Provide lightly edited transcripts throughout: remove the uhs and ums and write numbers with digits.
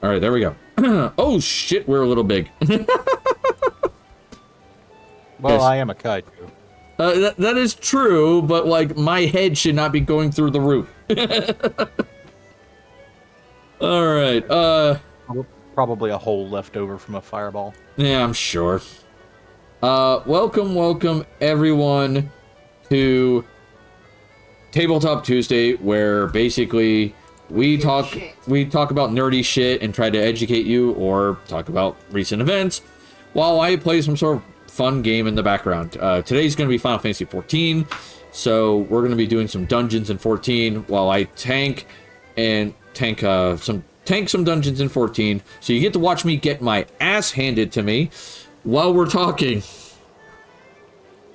All right, there we go. Oh shit, we're a little big. Well, Yes. I am a kaiju. That is true, but like my head should not be going through the roof. All right. Probably a hole left over from a fireball. Yeah, I'm sure. Welcome everyone to Tabletop Tuesday, where basically we talk about nerdy shit and try to educate you or talk about recent events while I play some sort of fun game in the background. Today's going to be Final Fantasy 14, so we're going to be doing some dungeons in 14 while I tank some dungeons in 14. So you get to watch me get my ass handed to me while we're talking,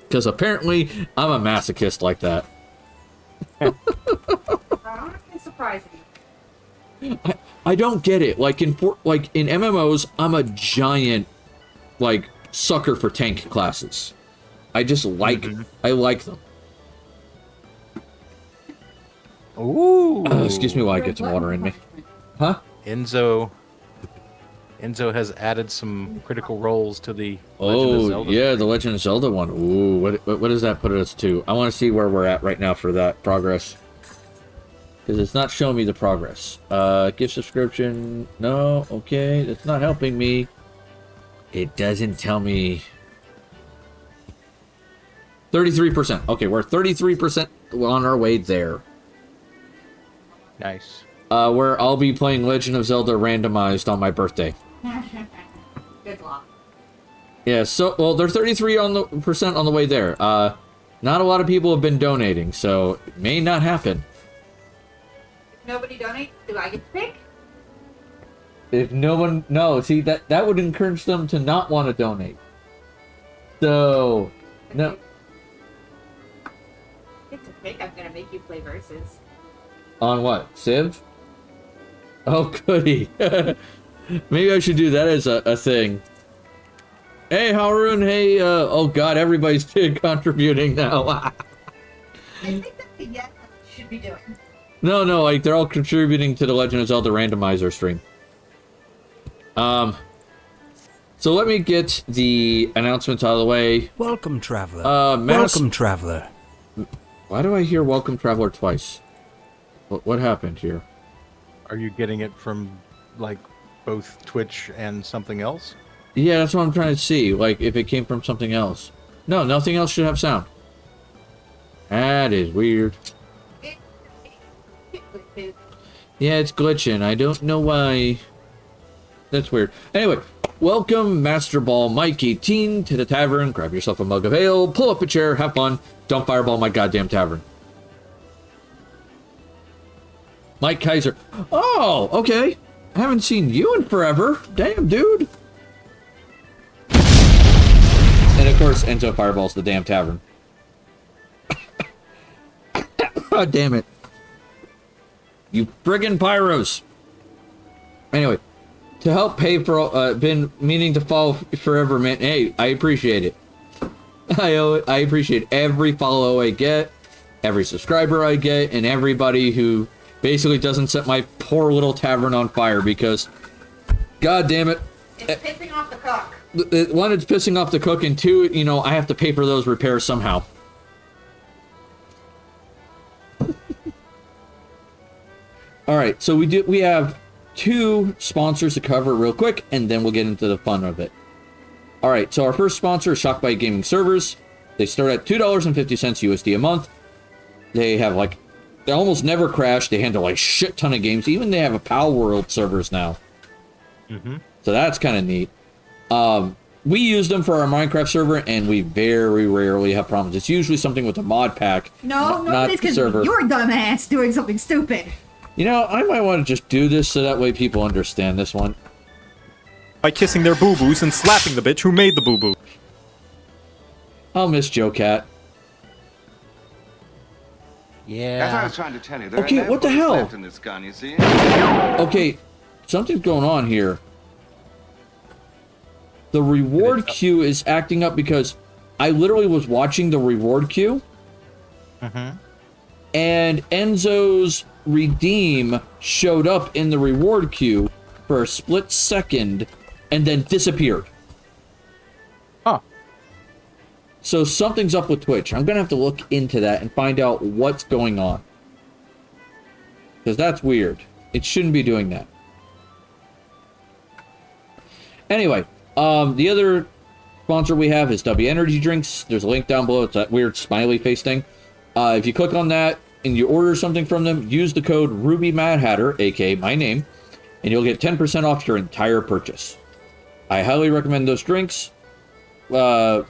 because apparently I'm a masochist like that. It's surprising. I don't get it. Like in MMOs, I'm a giant sucker for tank classes. I just like I like them. Ooh. Excuse me while I get some water in me. Huh? Enzo has added some critical roles to the Legend of Zelda. Yeah, the Legend of Zelda one. Ooh, what does that put us to? I want to see where we're at right now for that progress, because it's not showing me the progress. Gift subscription. No, okay, that's not helping me. It doesn't tell me. 33%. Okay, we're 33% on our way there. Nice. Where I'll be playing Legend of Zelda randomized on my birthday. Good luck. Yeah, so, well, they're 33% on the way there. Not a lot of people have been donating, so it may not happen. If nobody donates, do I get to pick? If no one... No, see, that would encourage them to not want to donate. So... No. Get to pick. I'm gonna make you play versus. On what? Civ? Oh, goody. Maybe I should do that as a thing. Hey, Haroon, hey, oh god, everybody's contributing now. I think that's the yes should be doing. No, like, they're all contributing to the Legend of Zelda randomizer stream. So let me get the announcements out of the way. Welcome, traveler. Welcome, traveler. Why do I hear Welcome Traveler twice? What happened here? Are you getting it from, like, both Twitch and something else? Yeah, that's what I'm trying to see. Like, if it came from something else. No, nothing else should have sound. That is weird. Yeah, it's glitching. I don't know why. That's weird. Anyway, welcome Master Ball Mike 18 to the tavern. Grab yourself a mug of ale, pull up a chair, have fun. Don't fireball my goddamn tavern. Mike Kaiser. Oh, okay. I haven't seen you in forever. Damn, dude. And of course, Enzo fireballs the damn tavern. God damn it. You friggin' pyros. Anyway, to help pay for, been meaning to follow forever, man. Hey, I appreciate it. I appreciate every follow I get, every subscriber I get, and everybody who basically doesn't set my poor little tavern on fire, because, god damn it. It's pissing off the cook. One, it's pissing off the cook, and two, you know, I have to pay for those repairs somehow. Alright, so we have two sponsors to cover real quick, and then we'll get into the fun of it. Alright, so our first sponsor is Shockbite Gaming Servers. They start at $2.50 USD a month. They have, like, they almost never crash. They handle, like, shit ton of games. Even they have a Pal World servers now. So that's kind of neat. We use them for our Minecraft server, and we very rarely have problems. It's usually something with a mod pack. No, not it's the because server. you're dumbass doing something stupid. You know, I might want to just do this so that way people understand this one. By kissing their boo-boos and slapping the bitch who made the boo-boo. I'll miss Joe Cat. Yeah. As I was trying to tell you, there Okay, are no what the bullets hell? left in this gun, you see? Okay, something's going on here. The reward queue is acting up because I literally was watching the reward queue. And Enzo's redeem showed up in the reward queue, for a split second and then disappeared. Huh. So something's up with Twitch. I'm going to have to look into that and find out what's going on. Because that's weird. It shouldn't be doing that. Anyway, the other sponsor we have is W Energy Drinks. There's a link down below. It's that weird smiley face thing. If you click on that and you order something from them, use the code RubyMadHatter, aka my name, and you'll get 10% off your entire purchase. I highly recommend those drinks. Like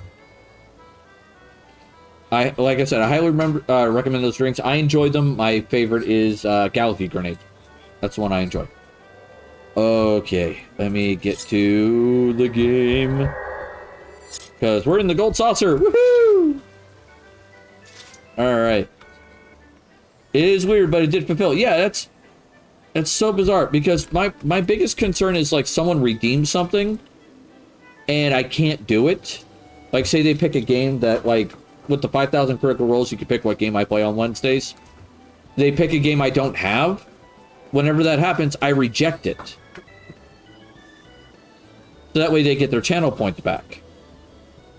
I said, I highly recommend those drinks. I enjoy them. My favorite is Galaxy Grenade. That's the one I enjoy. Okay, let me get to the game. Because we're in the gold saucer. Woohoo! Alright. It is weird, but it did fulfill. Yeah, that's so bizarre. Because my biggest concern is, like, someone redeems something, and I can't do it. Like, say they pick a game that, like, with the 5,000 critical roles, you can pick what game I play on Wednesdays. They pick a game I don't have. Whenever that happens, I reject it. So that way they get their channel points back.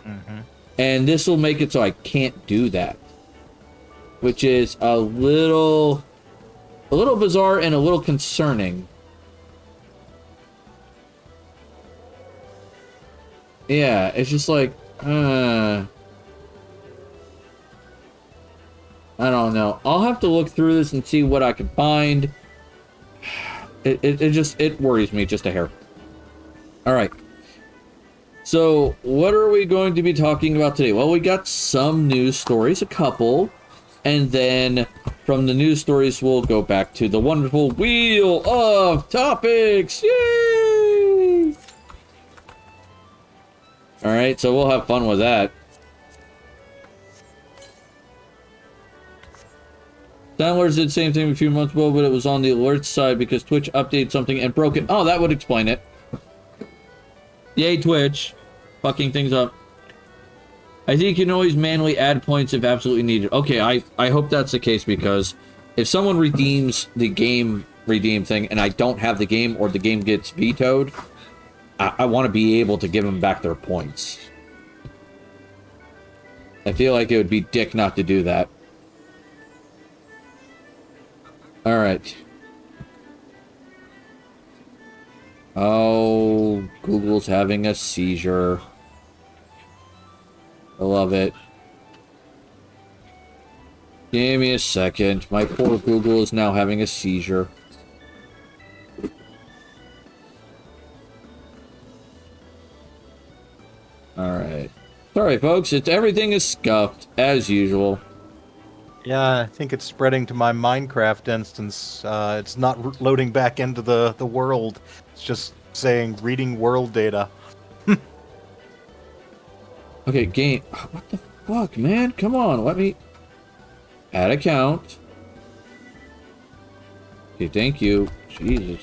Mm-hmm. And this will make it so I can't do that. Which is a little bizarre and a little concerning. Yeah, it's just like, I don't know. I'll have to look through this and see what I can find. It worries me just a hair. Alright. So, what are we going to be talking about today? Well, we got some news stories, a couple. And then, from the news stories, we'll go back to the wonderful Wheel of Topics! Yay! Alright, so we'll have fun with that. Downloads did the same thing a few months ago, but it was on the alert side because Twitch updated something and broke it. Oh, that would explain it. Yay, Twitch. Fucking things up. I think you can always manually add points if absolutely needed. Okay, I hope that's the case because if someone redeems the game redeem thing and I don't have the game or the game gets vetoed, I want to be able to give them back their points. I feel like it would be dick not to do that. Alright. Oh, Google's having a seizure. I love it. Give me a second. My poor Google is now having a seizure. Alright. Sorry, folks. Everything is scuffed, as usual. Yeah, I think it's spreading to my Minecraft instance. It's not loading back into the world. It's just saying reading world data. Okay, game. What the fuck, man? Come on, let me add account. Okay, thank you. Jesus.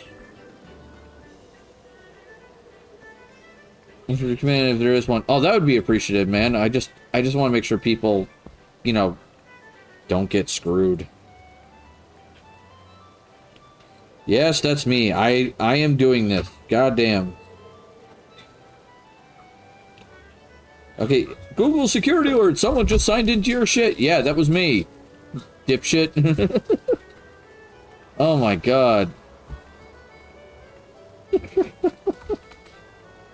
Enter the command if there is one. Oh, that would be appreciated, man. I just want to make sure people, you know, don't get screwed. Yes, that's me. I am doing this. Goddamn. Okay, Google security alert. Someone just signed into your shit. Yeah, that was me. Dipshit. Oh my god.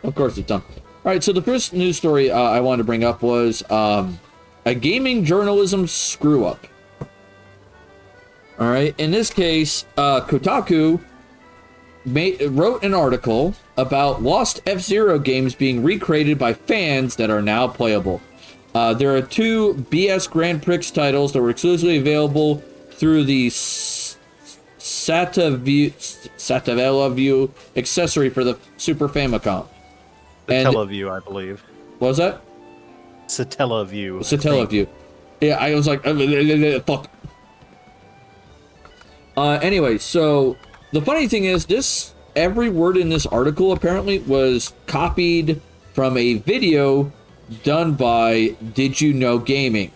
Of course it's done. Alright, so the first news story I wanted to bring up was a gaming journalism screw-up. Alright, in this case, Kotaku wrote an article about lost F-Zero games being recreated by fans that are now playable. There are two BS Grand Prix titles that were exclusively available through the Satellaview accessory for the Super Famicom. Satellaview, I believe. What was that? Satellaview. Satellaview. Yeah, I was like, fuck. Anyway, so the funny thing is, every word in this article apparently was copied from a video done by Did You Know Gaming.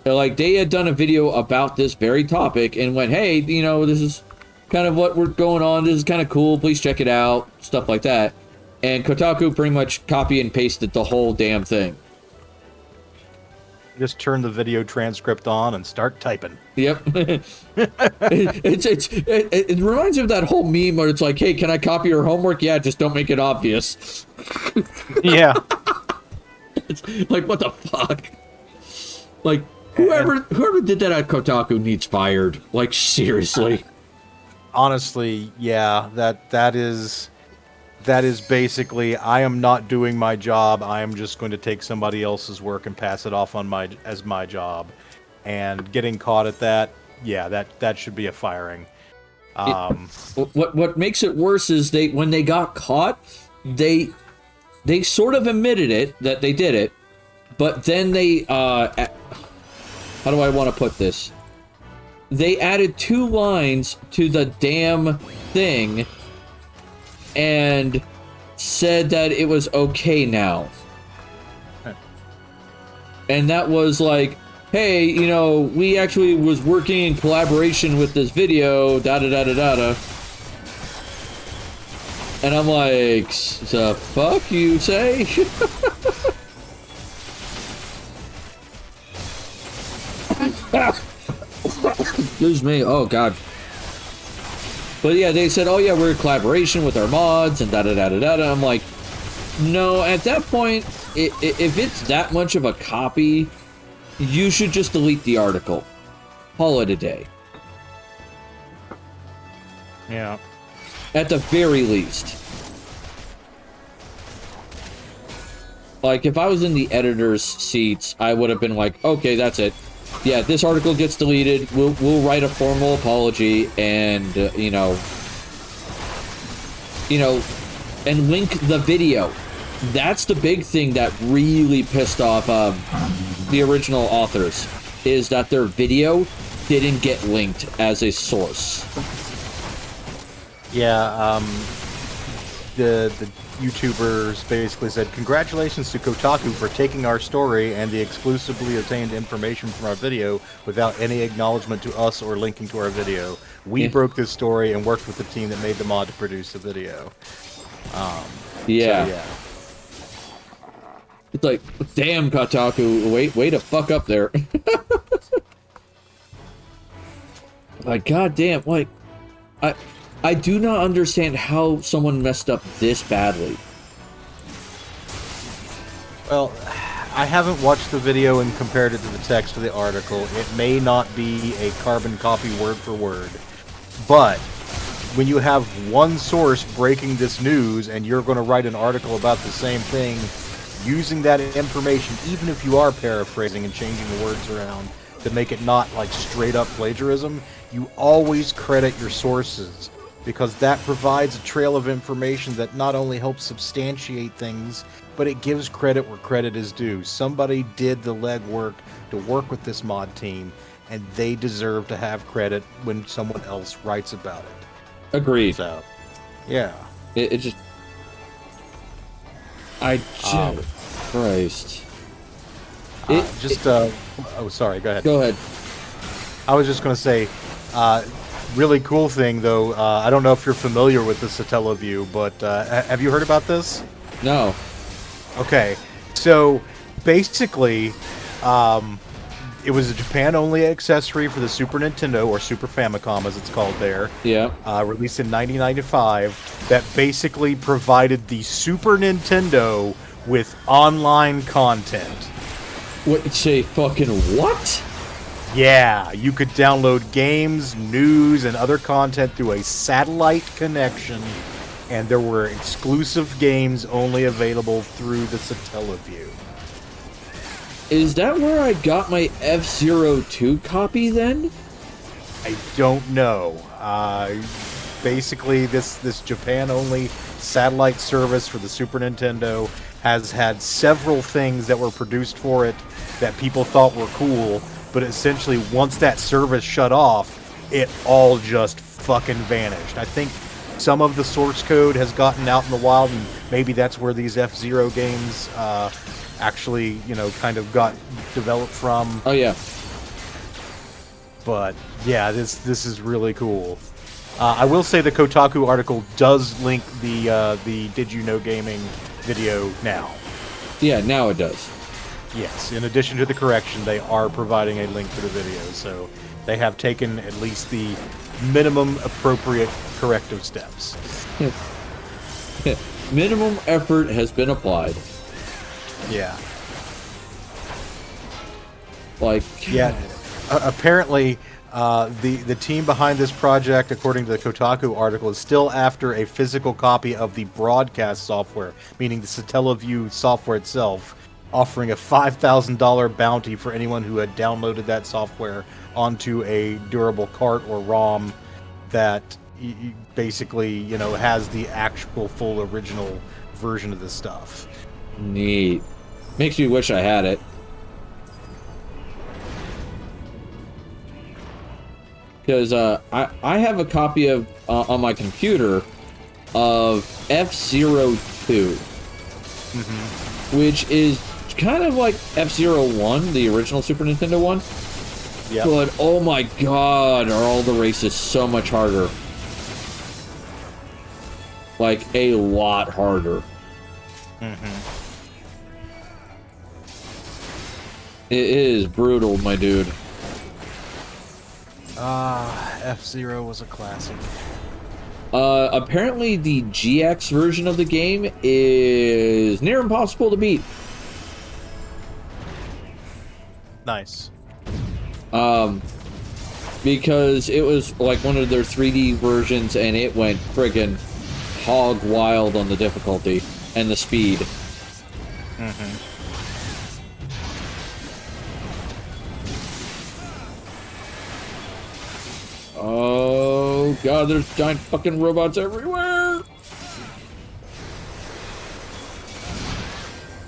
Like, they had done a video about this very topic and went, hey, you know, this is kind of what we're going on. This is kind of cool. Please check it out. Stuff like that. And Kotaku pretty much copy and pasted the whole damn thing. Just turn the video transcript on and start typing. Yep. It reminds me of that whole meme where it's like, hey, can I copy your homework? Yeah, just don't make it obvious. Yeah. It's like, what the fuck? Like, whoever did that at Kotaku needs fired. Like, seriously. Honestly, yeah, that is basically, I am not doing my job. I am just going to take somebody else's work and pass it off on as my job. And getting caught at that, yeah, that should be a firing. What makes it worse is when they got caught, they sort of admitted it that they did it, but then they how do I want to put this? They added 2 lines to the damn thing and said that it was okay now. And that was like, hey, you know, we actually was working in collaboration with this video, da-da-da-da-da-da. And I'm like, the fuck you say? Excuse me, oh god. But yeah, they said, oh yeah, we're in collaboration with our mods and da-da-da-da-da. I'm like, no, at that point, if it's that much of a copy, you should just delete the article. Call it a day. Yeah. At the very least. Like, if I was in the editor's seats, I would have been like, okay, that's it. Yeah, this article gets deleted. We'll write a formal apology and, you know, and link the video. That's the big thing that really pissed off the original authors, is that their video didn't get linked as a source. Yeah, the YouTubers basically said, congratulations to Kotaku for taking our story and the exclusively obtained information from our video without any acknowledgement to us or linking to our video. We broke this story and worked with the team that made the mod to produce the video. Yeah. So, yeah. It's like, damn, Kotaku, way to fuck up there. Like, goddamn, like, I do not understand how someone messed up this badly. Well, I haven't watched the video and compared it to the text of the article. It may not be a carbon copy word for word, but when you have one source breaking this news and you're going to write an article about the same thing, using that information, even if you are paraphrasing and changing the words around to make it not like straight up plagiarism, you always credit your sources, because that provides a trail of information that not only helps substantiate things, but it gives credit where credit is due. Somebody did the legwork to work with this mod team, and they deserve to have credit when someone else writes about it. Agreed. So, yeah. It just... Christ. Oh, sorry, go ahead. Go ahead. I was just going to say, really cool thing, though. I don't know if you're familiar with the Satellaview, but have you heard about this? No. Okay, so basically, it was a Japan-only accessory for the Super Nintendo, or Super Famicom as it's called there. Yeah. Released in 1995, that basically provided the Super Nintendo with online content. Wait, say fucking what? Yeah, you could download games, news, and other content through a satellite connection, and there were exclusive games only available through the Satellaview. Is that where I got my F-Zero 2 copy then? I don't know. Basically, this Japan-only satellite service for the Super Nintendo has had several things that were produced for it that people thought were cool, but essentially once that service shut off, it all just fucking vanished. I think some of the source code has gotten out in the wild, and maybe that's where these F-Zero games actually, you know, kind of got developed from. Oh yeah. But yeah, this is really cool. I will say the Kotaku article does link the Did You Know Gaming video now. Yeah, now it does. Yes, in addition to the correction, they are providing a link to the video, so they have taken at least the minimum appropriate corrective steps. Minimum effort has been applied. Yeah. Like, Yeah. Apparently, the team behind this project, according to the Kotaku article, is still after a physical copy of the broadcast software, meaning the Satellaview software itself, offering a $5,000 bounty for anyone who had downloaded that software onto a durable cart or ROM that basically, you know, has the actual full original version of this stuff. neat. Makes me wish I had it. Because I have a copy of on my computer of F-Zero 2, which is kind of like F-Zero 1, the original Super Nintendo one. Yeah. But oh my god, are all the races so much harder? Like a lot harder. It is brutal, my dude. F-Zero was a classic. Apparently the GX version of the game is near impossible to beat. Nice. Because it was like one of their 3D versions and it went friggin' hog wild on the difficulty and the speed. Oh god, there's giant fucking robots everywhere!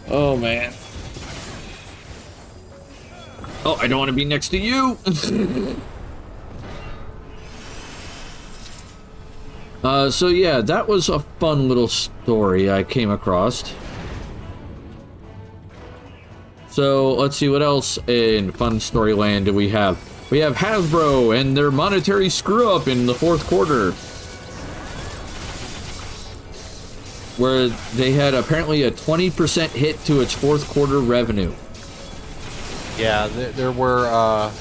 Oh man. Oh, I don't want to be next to you! So yeah, that was a fun little story I came across. So let's see what else in fun storyland do we have. We have Hasbro and their monetary screw up in the fourth quarter, where they had apparently a 20% hit to its fourth quarter revenue. Yeah, there were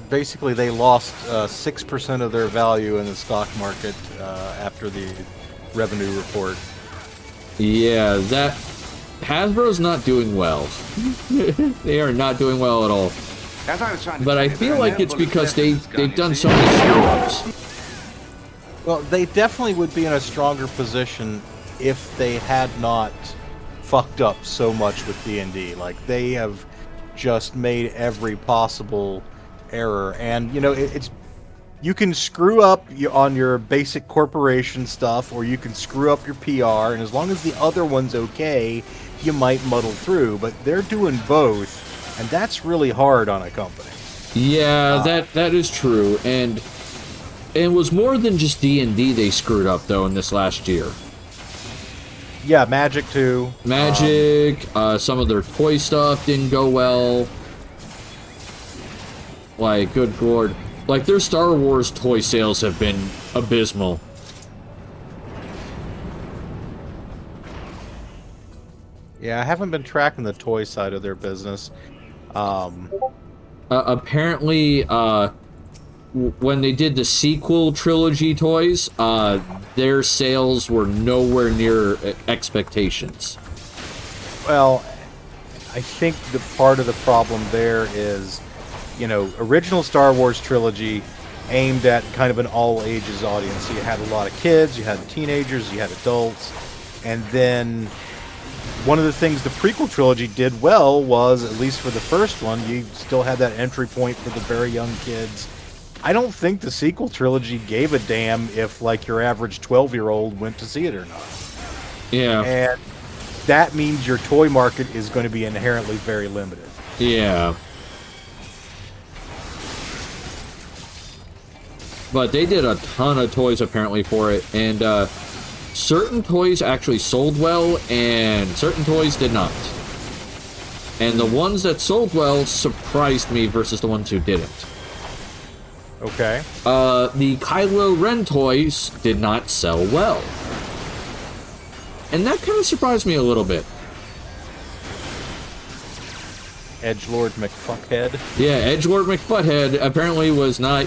basically they lost 6% of their value in the stock market after the revenue report. Yeah, that Hasbro's not doing well. They are not doing well at all. But I feel like it's because they've done so many screw-ups. Well, they definitely would be in a stronger position if they had not fucked up so much with D&D. Like, they have just made every possible error. And, you know, it's you can screw up on your basic corporation stuff, or you can screw up your PR, and as long as the other one's okay, you might muddle through. But they're doing both. And that's really hard on a company. Yeah, that is true, and it was more than just D&D they screwed up though in this last year. Yeah, Magic too. Magic, some of their toy stuff didn't go well. Like, good lord, like their Star Wars toy sales have been abysmal. Yeah, I haven't been tracking the toy side of their business. Apparently, when they did the sequel trilogy toys, their sales were nowhere near expectations. Well, I think the part of the problem there is, you know, original Star Wars trilogy aimed at kind of an all-ages audience. So you had a lot of kids, you had teenagers, you had adults, and then one of the things the prequel trilogy did well was, at least for the first one, you still had that entry point for the very young kids. I don't think the sequel trilogy gave a damn if, like, your average 12-year-old went to see it or not. Yeah. And that means your toy market is going to be inherently very limited. Yeah. But they did a ton of toys apparently for it, and certain toys actually sold well, and certain toys did not. And the ones that sold well surprised me versus the ones who didn't. Okay. The Kylo Ren toys did not sell well. And that kind of surprised me a little bit. Edgelord McFuckhead. Yeah, Edgelord McFuckhead apparently was not,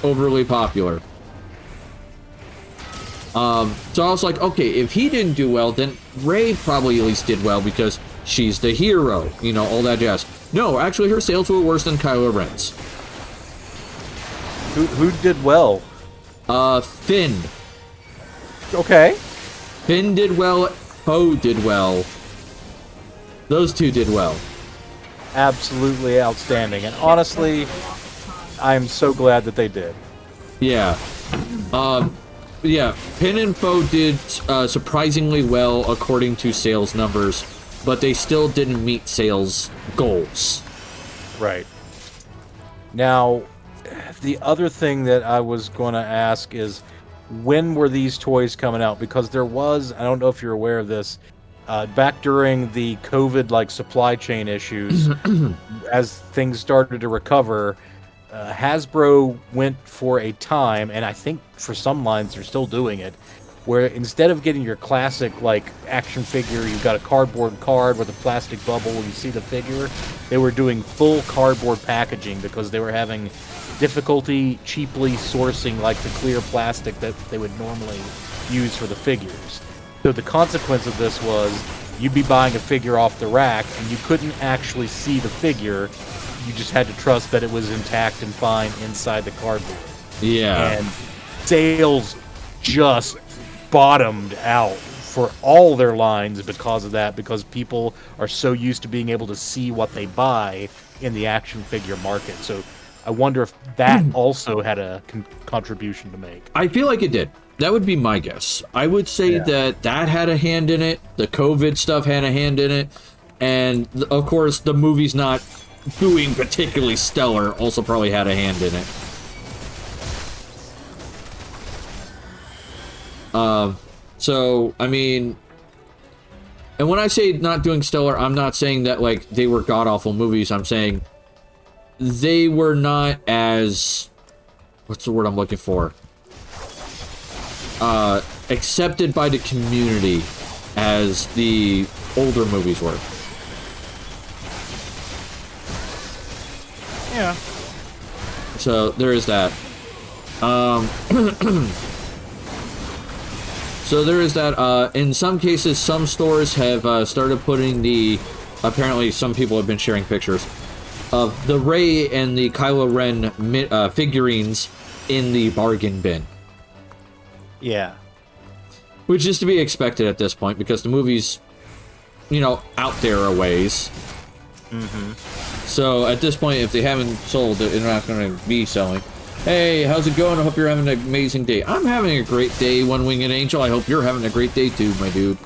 overly popular. So I was like, okay, if he didn't do well, then Rey probably at least did well because she's the hero, all that jazz. No, actually her sales were worse than Kylo Ren's. Who did well? Finn. Okay. Finn did well, Poe did well. Those two did well. Absolutely outstanding. And honestly, I'm so glad that they did. Yeah. Yeah, Finn and Poe did surprisingly well according to sales numbers, but they still didn't meet sales goals. Right. Now, the other thing that I was going to ask is, when were these toys coming out? Because there was, I don't know if you're aware of this, back during the COVID supply chain issues, as things started to recover, Hasbro went for a time, and I think for some lines they're still doing it, where instead of getting your classic action figure, you've got a cardboard card with a plastic bubble and you see the figure, they were doing full cardboard packaging because they were having difficulty cheaply sourcing the clear plastic that they would normally use for the figures. So the consequence of this was you'd be buying a figure off the rack and you couldn't actually see the figure. You just had to trust that it was intact and fine inside the cardboard. Yeah. And sales just bottomed out for all their lines because of that, because people are so used to being able to see what they buy in the action figure market. So I wonder if that also had a contribution to make. I feel like it did. That would be my guess. I would say that had a hand in it. The COVID stuff had a hand in it. And, of course, the movie's not doing particularly stellar also probably had a hand in it. So, I mean... And when I say not doing stellar, I'm not saying that, they were god-awful movies. I'm saying they were not as... What's the word I'm looking for? Accepted by the community as the older movies were. Yeah. So there is that. So there is that. In some cases, some stores have started putting the... Apparently, some people have been sharing pictures of the Rey and the Kylo Ren figurines in the bargain bin. Yeah. Which is to be expected at this point, because the movie's, out there a ways. Mm-hmm. So, at this point, if they haven't sold it, they're not going to be selling. Hey, how's it going? I hope you're having an amazing day. I'm having a great day, One-Winged Angel. I hope you're having a great day too, my dude.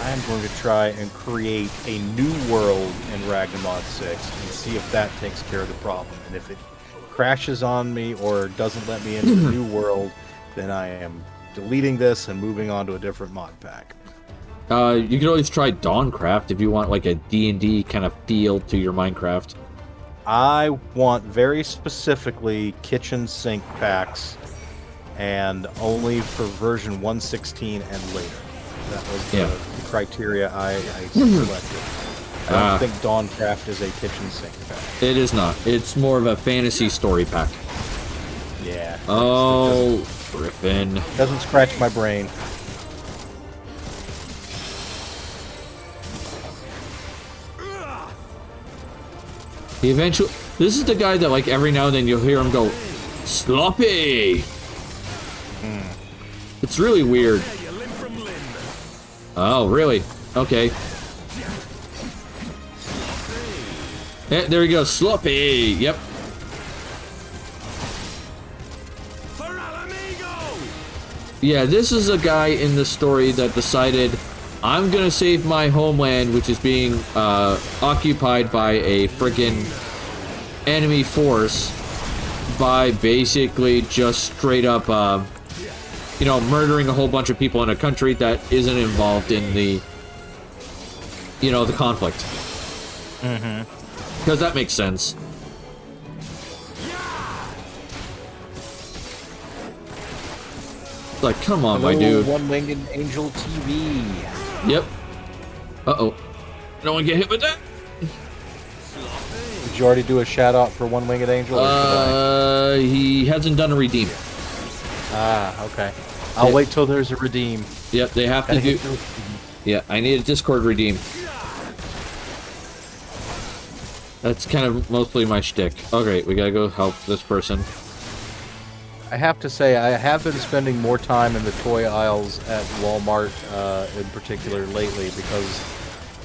I'm going to try and create a new world in Ragnarok 6 and see if that takes care of the problem. And if it crashes on me or doesn't let me into the new world, then I am deleting this and moving on to a different mod pack. You can always try Dawncraft if you want a D&D kind of feel to your Minecraft. I want very specifically kitchen sink packs, and only for version 1.16 and later. That was the criteria I selected. I don't think Dawncraft is a kitchen sink pack. It is not. It's more of a fantasy story pack. Yeah. Oh, Griffin. Doesn't scratch my brain. He eventually... This is the guy that, every now and then you'll hear him go, sloppy! It's really weird. Oh, really? Okay. Yeah, there he goes, sloppy! Yep. Yeah, this is a guy in the story that decided, I'm gonna save my homeland, which is being occupied by a friggin' enemy force, by basically just straight up, murdering a whole bunch of people in a country that isn't involved in the, the conflict. Mm-hmm. Because that makes sense. Like, come on, my Hello, dude. One-Winged Angel TV. Yep. Uh-oh. No one get hit with that? Did you already do a shout-out for One-Winged Angel? Or should I? He hasn't done a redeem. Ah, okay. I'll wait till there's a redeem. Yep, they have to do... Yeah, I need a Discord redeem. That's kind of mostly my shtick. Okay, we gotta go help this person. I have to say, I have been spending more time in the toy aisles at Walmart in particular lately, because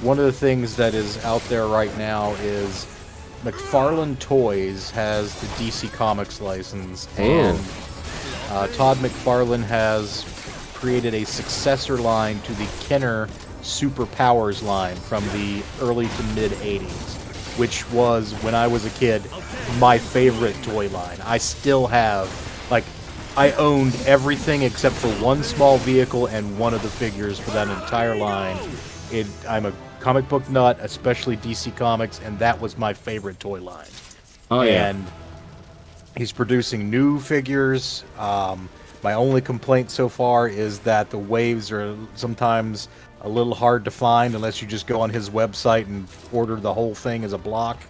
one of the things that is out there right now is McFarlane Toys has the DC Comics license, and Todd McFarlane has created a successor line to the Kenner Super Powers line from the early to mid-'80s, which was, when I was a kid, my favorite toy line. I still have, like, I owned everything except for one small vehicle and one of the figures for that entire line. I'm a comic book nut, especially DC Comics, and that was my favorite toy line. Oh, yeah. And he's producing new figures. My only complaint so far is that the waves are sometimes a little hard to find unless you just go on his website and order the whole thing as a block.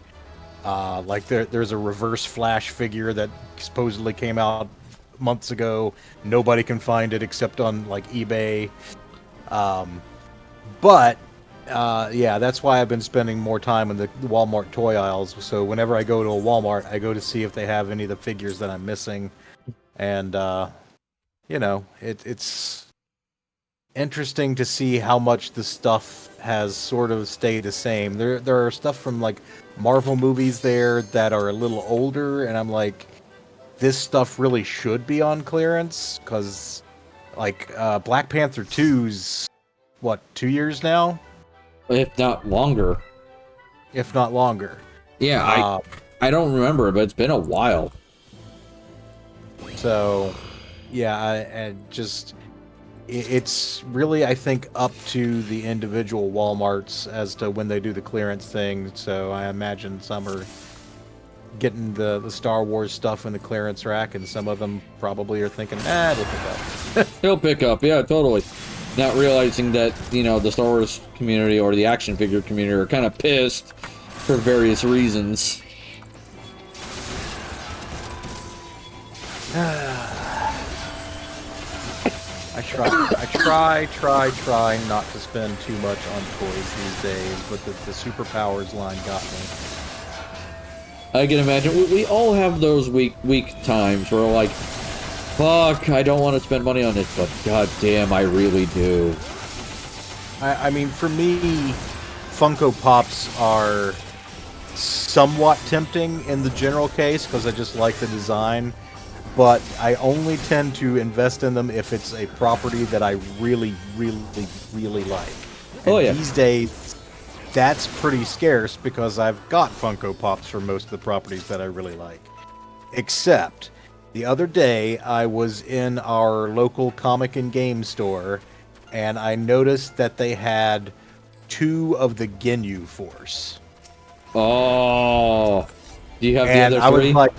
Like there's a Reverse Flash figure that supposedly came out months ago. Nobody can find it except on like eBay. But yeah, that's why I've been spending more time in the Walmart toy aisles. So whenever I go to a Walmart, I go to see if they have any of the figures that I'm missing. And you know, it's interesting to see how much the stuff has sort of stayed the same. There are stuff from like Marvel movies there that are a little older, and I'm like, this stuff really should be on clearance, because like Black Panther 2's what, 2 years now? If not longer. If not longer. Yeah, I don't remember, but it's been a while. So, yeah, it's really, I think, up to the individual Walmarts as to when they do the clearance thing. So I imagine some are getting the Star Wars stuff in the clearance rack, and some of them probably are thinking, it'll pick up. He'll pick up, yeah, totally. Not realizing that, you know, the Star Wars community or the action figure community are kind of pissed for various reasons. I try not to spend too much on toys these days, but the Superpowers line got me. I can imagine. We all have those weak times where we're like, fuck, I don't want to spend money on this, but god damn, I really do. I mean, for me, Funko Pops are somewhat tempting in the general case, because I just like the design. But I only tend to invest in them if it's a property that I really, really, really like. And these days, that's pretty scarce because I've got Funko Pops for most of the properties that I really like. Except, the other day, I was in our local comic and game store, and I noticed that they had 2 of the Ginyu Force. Oh, do you have And the other I was 3? like,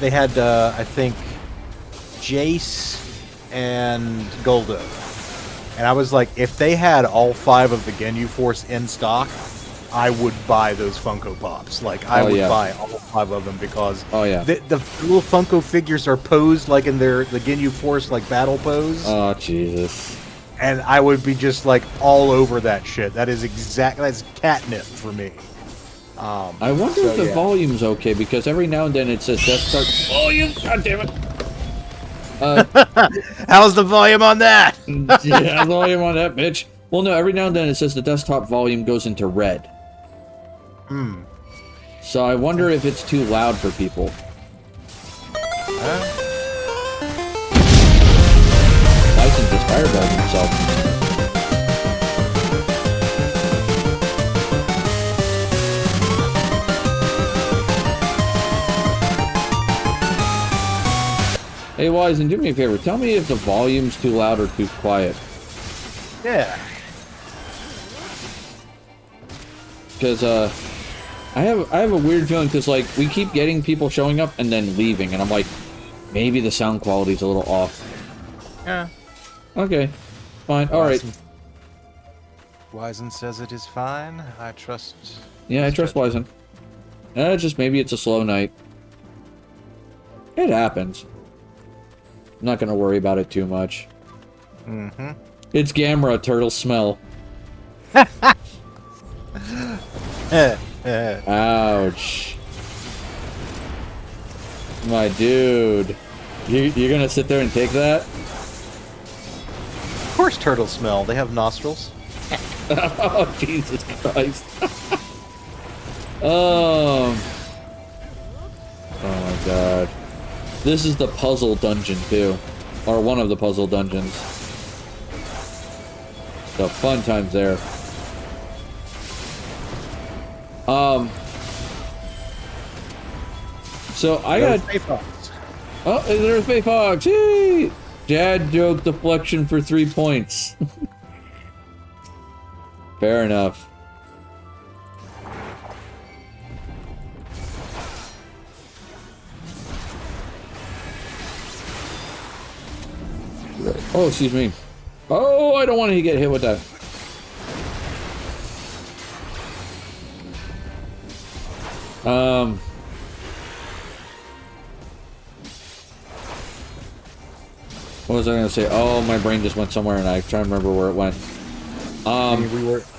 they had, I think, Jace and Goldo. And I was like, if they had all 5 of the Ginyu Force in stock, I would buy those Funko Pops. Like, I would buy all 5 of them because the little Funko figures are posed like in the Ginyu Force, like, battle pose. Oh, Jesus. And I would be just, like, all over that shit. That's catnip for me. I wonder if the volume's okay, because every now and then it says desktop volume. God damn it. How's the volume on that? Yeah, volume on that, bitch. Well, no, every now and then it says the desktop volume goes into red. So I wonder if it's too loud for people. License is fireball himself. Hey, Wisen, do me a favor. Tell me if the volume's too loud or too quiet. Yeah. Because, I have a weird feeling, because, like, we keep getting people showing up and then leaving, and I'm like, maybe the sound quality's a little off. Yeah. Okay, fine. All right. Wisen says it is fine. I trust. Yeah, I trust Wisen. Just maybe it's a slow night. It happens. I'm not gonna worry about it too much. Mm-hmm. It's Gamera, turtle smell. Ouch. My dude. You're gonna sit there and take that? Of course turtles smell. They have nostrils. Oh, Jesus Christ. Oh my god. This is the puzzle dungeon, too. Or one of the puzzle dungeons. The fun times there. So I got... Oh, there's Bay Fox! Yay! Dad joke deflection for 3 points. Fair enough. Oh, excuse me. Oh, I don't want to get hit with that. What was I gonna say? Oh, my brain just went somewhere, and I try to remember where it went.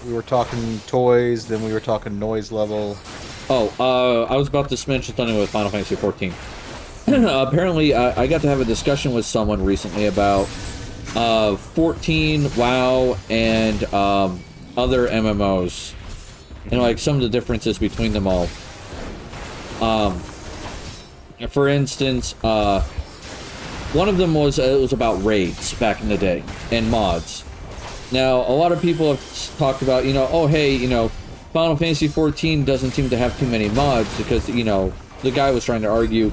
We were talking toys, then we were talking noise level. Oh, I was about to mention something with Final Fantasy 14. Apparently, I got to have a discussion with someone recently about 14, WoW, and other MMOs, and like some of the differences between them all. For instance, one of them was it was about raids back in the day and mods. Now, a lot of people have talked about, oh hey, Final Fantasy 14 doesn't seem to have too many mods because, the guy was trying to argue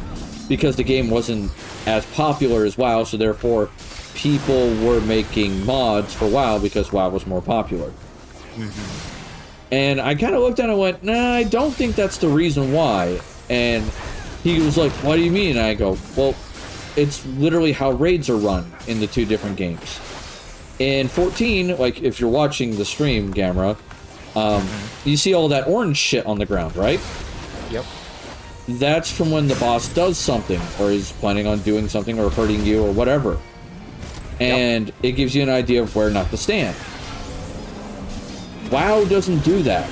because the game wasn't as popular as WoW, so therefore people were making mods for WoW because WoW was more popular. Mm-hmm. And I kind of looked at it and went, nah, I don't think that's the reason why. And he was like, what do you mean? And I go, well, it's literally how raids are run in the two different games. In 14, like, if you're watching the stream, Gamera, you see all that orange shit on the ground, right? Yep. That's from when the boss does something, or is planning on doing something, or hurting you, or whatever. And it gives you an idea of where not to stand. WoW doesn't do that.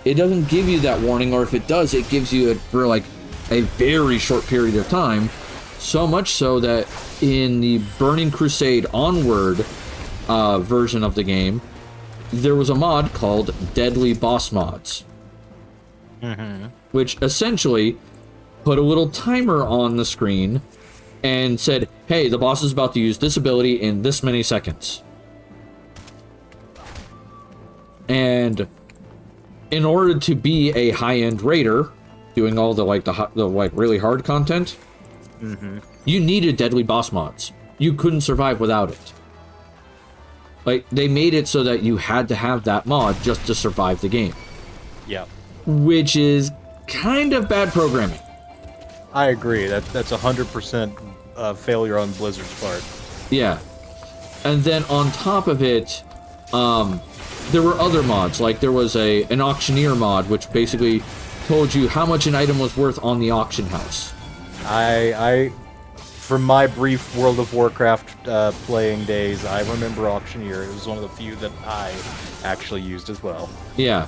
It doesn't give you that warning, or if it does, it gives you it for, like, a very short period of time. So much so that in the Burning Crusade Onward version of the game, there was a mod called Deadly Boss Mods. Mm-hmm. Which essentially put a little timer on the screen and said, hey, the boss is about to use this ability in this many seconds. And in order to be a high-end raider, doing all the really hard content, you needed Deadly Boss Mods. You couldn't survive without it. Like, they made it so that you had to have that mod just to survive the game. Yeah. Which is kind of bad programming. I agree. That's 100% failure on Blizzard's part. Yeah. And then on top of it, there were other mods. Like, there was an auctioneer mod, which basically told you how much an item was worth on the auction house. From my brief World of Warcraft playing days, I remember Auctioneer. It was one of the few that I actually used as well. Yeah.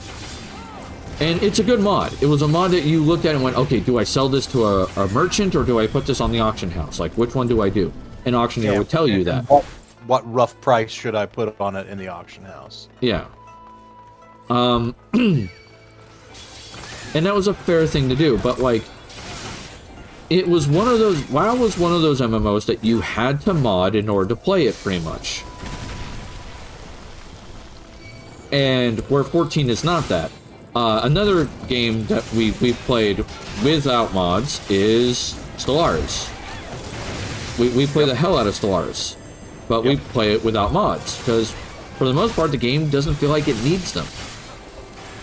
And it's a good mod. It was a mod that you looked at and went, okay, do I sell this to a merchant or do I put this on the auction house? Like, which one do I do? An auctioneer would tell you that. What rough price should I put on it in the auction house? Yeah. And that was a fair thing to do, but like, it was one of those, WoW was one of those MMOs that you had to mod in order to play it, pretty much. And where 14 is not that. Another game that we've played without mods is Stellaris. We play the hell out of Stellaris, but we play it without mods, because for the most part, the game doesn't feel like it needs them.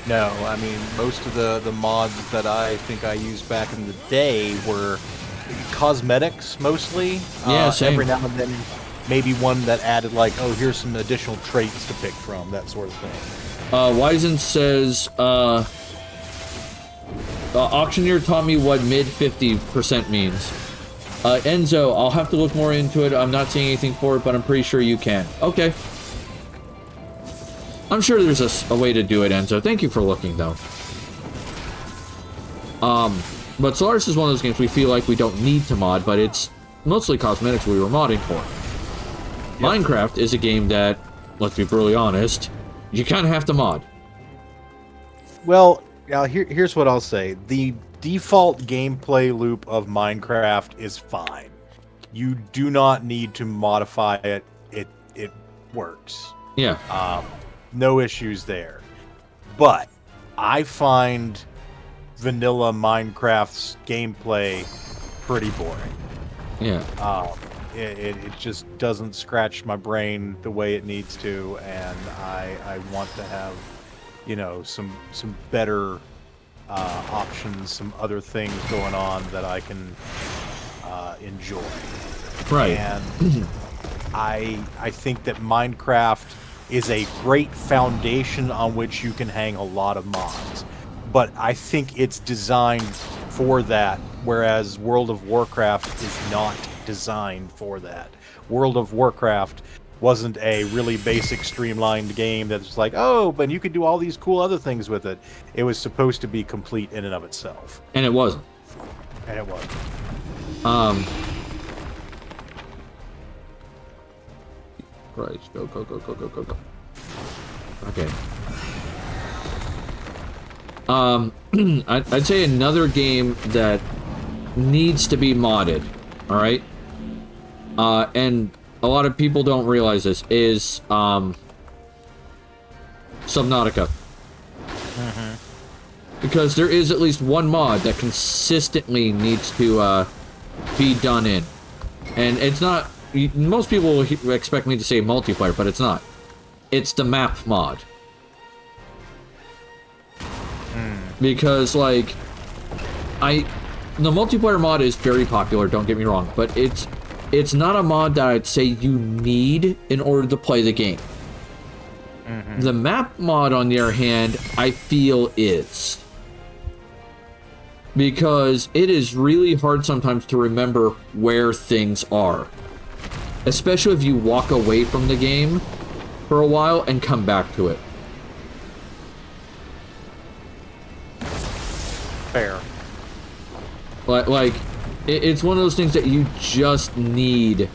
No, I mean, most of the mods that I think I used back in the day were cosmetics mostly. Yeah, same. Every now and then, maybe one that added like, oh, here's some additional traits to pick from, that sort of thing. Wizen says, auctioneer taught me what mid 50% means. Enzo, I'll have to look more into it. I'm not seeing anything for it, but I'm pretty sure you can. Okay. I'm sure there's a way to do it, Enzo. Thank you for looking, though. But Solaris is one of those games we feel like we don't need to mod, but it's mostly cosmetics we were modding for. Yep. Minecraft is a game that, let's be brutally honest, you kind of have to mod. Well, now here's what I'll say. The default gameplay loop of Minecraft is fine. You do not need to modify it. It works. Yeah. No issues there. But I find vanilla Minecraft's gameplay pretty boring. Yeah. It just doesn't scratch my brain the way it needs to, and I want to have, you know, some better options, some other things going on that I can enjoy. Right. And I think that Minecraft is a great foundation on which you can hang a lot of mods. But I think it's designed for that, whereas World of Warcraft is not designed for that. World of Warcraft wasn't a really basic, streamlined game that's like, oh, but you could do all these cool other things with it. It was supposed to be complete in and of itself. And it wasn't. And it wasn't. Christ, go. Okay. I'd say another game that needs to be modded, all right? And a lot of people don't realize this, is Subnautica. Because there is at least one mod that consistently needs to be done in. And it's not... Most people will expect me to say multiplayer, but it's not. It's the map mod. Because, like, the multiplayer mod is very popular, don't get me wrong, but it's not a mod that I'd say you need in order to play the game. The map mod, on the other hand, I feel is. Because it is really hard sometimes to remember where things are. Especially if you walk away from the game for a while and come back to it. Fair. Like, it's one of those things that you just need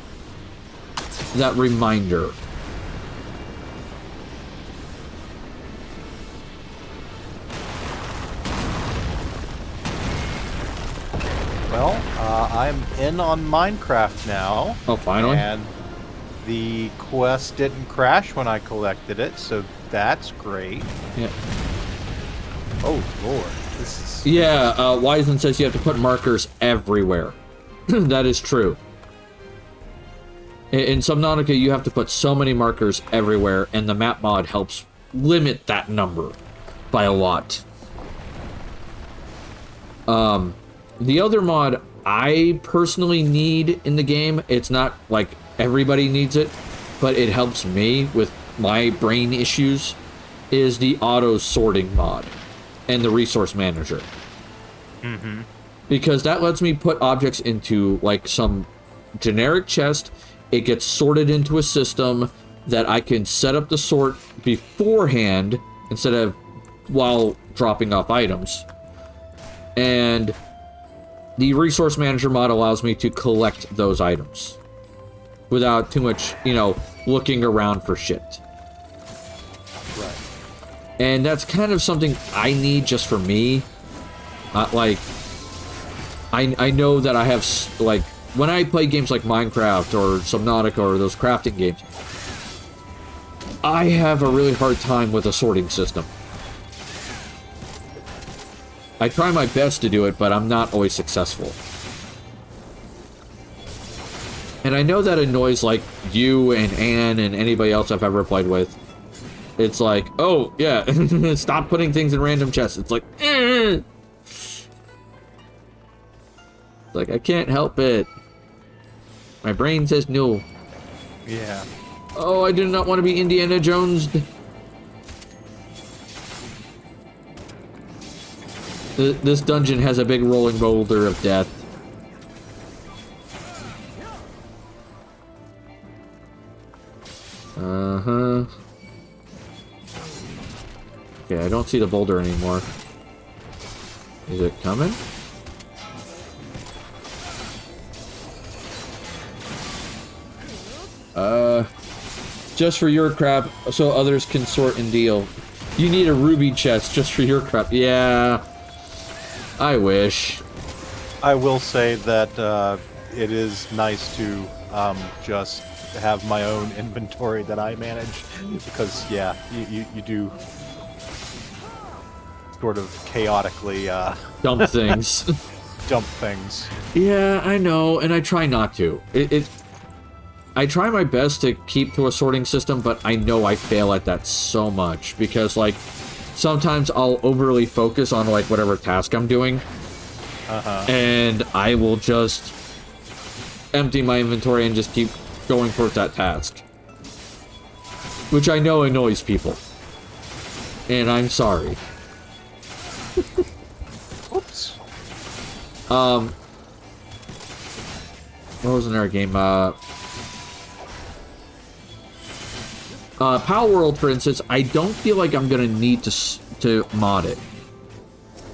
that reminder. Well, I'm in on Minecraft now. Oh, finally? And the quest didn't crash when I collected it, so that's great. Yeah. Oh, Lord. This is... Yeah, Wiseman says you have to put markers everywhere. That is true. In Subnautica, you have to put so many markers everywhere, and the map mod helps limit that number by a lot. The other mod I personally need in the game, it's not like everybody needs it, but it helps me with my brain issues, is the auto sorting mod and the resource manager. Because that lets me put objects into like some generic chest. It gets sorted into a system that I can set up the sort beforehand instead of while dropping off items. And the resource manager mod allows me to collect those items without too much, you know, looking around for shit. Right. And that's kind of something I need just for me. Like, I know that I have, like, when I play games like Minecraft or Subnautica or those crafting games, I have a really hard time with a sorting system. I try my best to do it, but I'm not always successful. And I know that annoys, like, you and Anne and anybody else I've ever played with. It's like, oh, yeah, stop putting things in random chests. It's like, Like, I can't help it. My brain says no. Yeah. Oh, I do not want to be Indiana Jones. This dungeon has a big rolling boulder of death. Uh-huh. Okay, I don't see the boulder anymore. Is it coming? Just for your crap, so others can sort and deal. You need a ruby chest just for your crap. Yeah. I wish. I will say that it is nice to just have my own inventory that I manage, because yeah, you do sort of chaotically Dump things. dump things. Yeah, I know, and I try not to. I try my best to keep to a sorting system, but I know I fail at that so much, because, like, sometimes I'll overly focus on, like, whatever task I'm doing, and I will just empty my inventory and just keep going towards that task. Which I know annoys people. And I'm sorry. Oops. What was in our game? Pal World, for instance, I don't feel like I'm gonna need to mod it.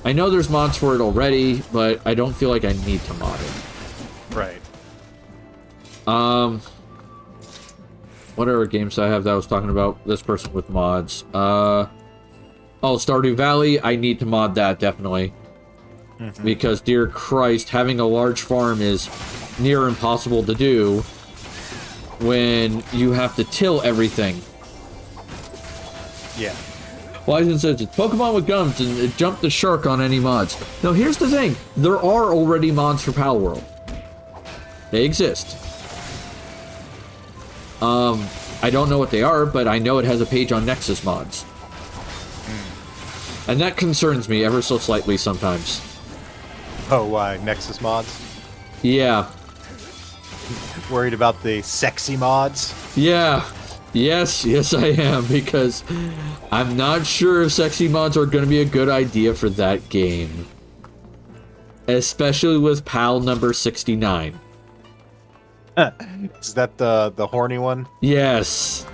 I know there's mods for it already, but I don't feel like I need to mod it. Right. What other games do I have that I was talking about? This person with mods. Oh, Stardew Valley, I need to mod that, definitely. Because, dear Christ, having a large farm is near impossible to do when you have to till everything. Yeah. Wyzen says it's Pokemon with gums and it jumped the shark on any mods. Now, here's the thing. There are already mods for Pal World. They exist. I don't know what they are, but I know it has a page on Nexus mods. And that concerns me ever so slightly sometimes. Oh, why? Nexus mods? Yeah. Worried about the sexy mods? Yeah. Yes, I am, because I'm not sure if sexy mods are going to be a good idea for that game. Especially with PAL number 69. Is that the horny one? Yes.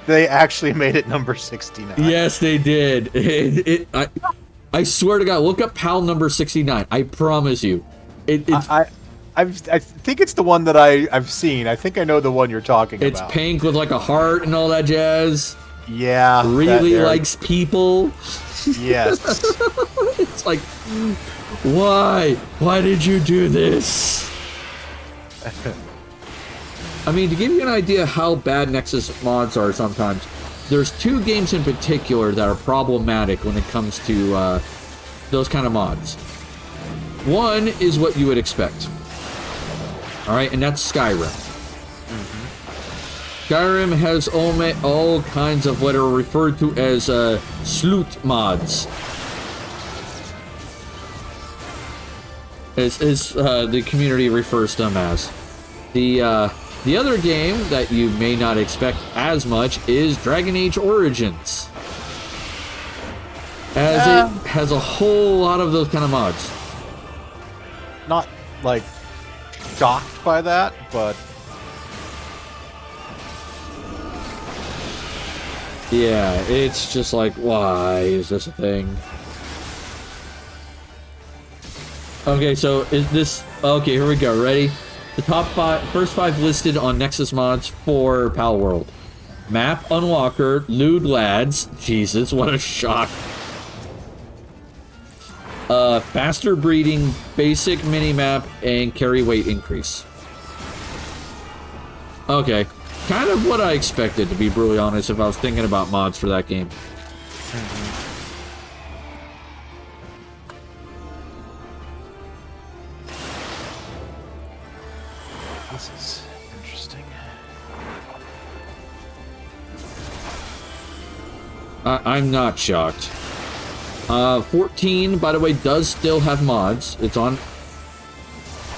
They actually made it number 69. Yes, they did. I swear to God, look up PAL number 69. I promise you. I think it's the one that I've seen. I think I know the one you're talking It's about. pink with like a heart and all that jazz. Yeah. Really likes people. Yes. It's like, why? Why did you do this? I mean, to give you an idea how bad Nexus mods are sometimes, there's two games in particular that are problematic when it comes to those kind of mods. One is what you would expect. Alright, and that's Skyrim. Skyrim has all kinds of what are referred to as sloot mods. As the community refers to them as. The other game that you may not expect as much is Dragon Age Origins. As it has a whole lot of those kind of mods. Not, like, shocked by that, but... Yeah, it's just like, why is this a thing? Okay, so is this... Okay, here we go. Ready? The first five listed on Nexus mods for Pal World. Map Unlocker, Lewd Lads. Jesus, what a shock. Faster breeding, basic minimap, and carry weight increase. Okay. Kind of what I expected, to be brutally honest, if I was thinking about mods for that game. This is interesting. I'm not shocked. 14, by the way, does still have mods. It's on...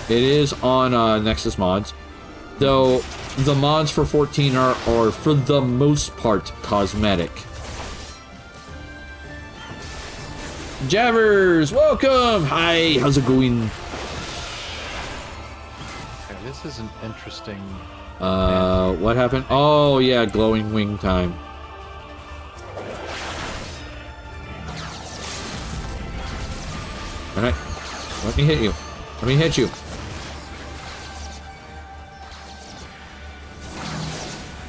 It is on Nexus Mods. Though, the mods for 14 are for the most part, cosmetic. Jabbers, welcome! Hi, how's it going? Okay, this is an interesting... What happened? Oh, yeah, glowing wing time. Alright, let me hit you. Let me hit you.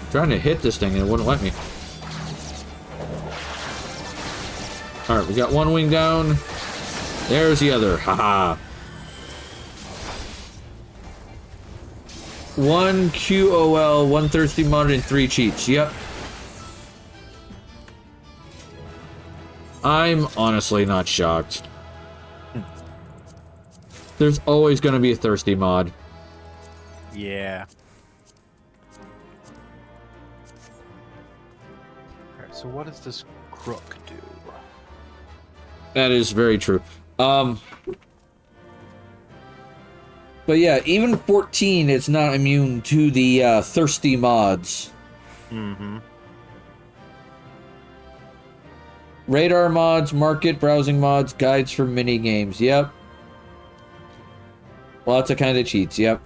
I'm trying to hit this thing and it wouldn't let me. Alright, we got one wing down. There's the other. Haha. One QOL, one thirsty mod, and 3 cheats. Yep. I'm honestly not shocked. There's always going to be a thirsty mod. Yeah. Alright, so what does this crook do? That is very true. But yeah, even 14 is not immune to the thirsty mods. Mm-hmm. Radar mods, market, browsing mods, guides for mini games. Yep. Lots of kind of cheats. Yep.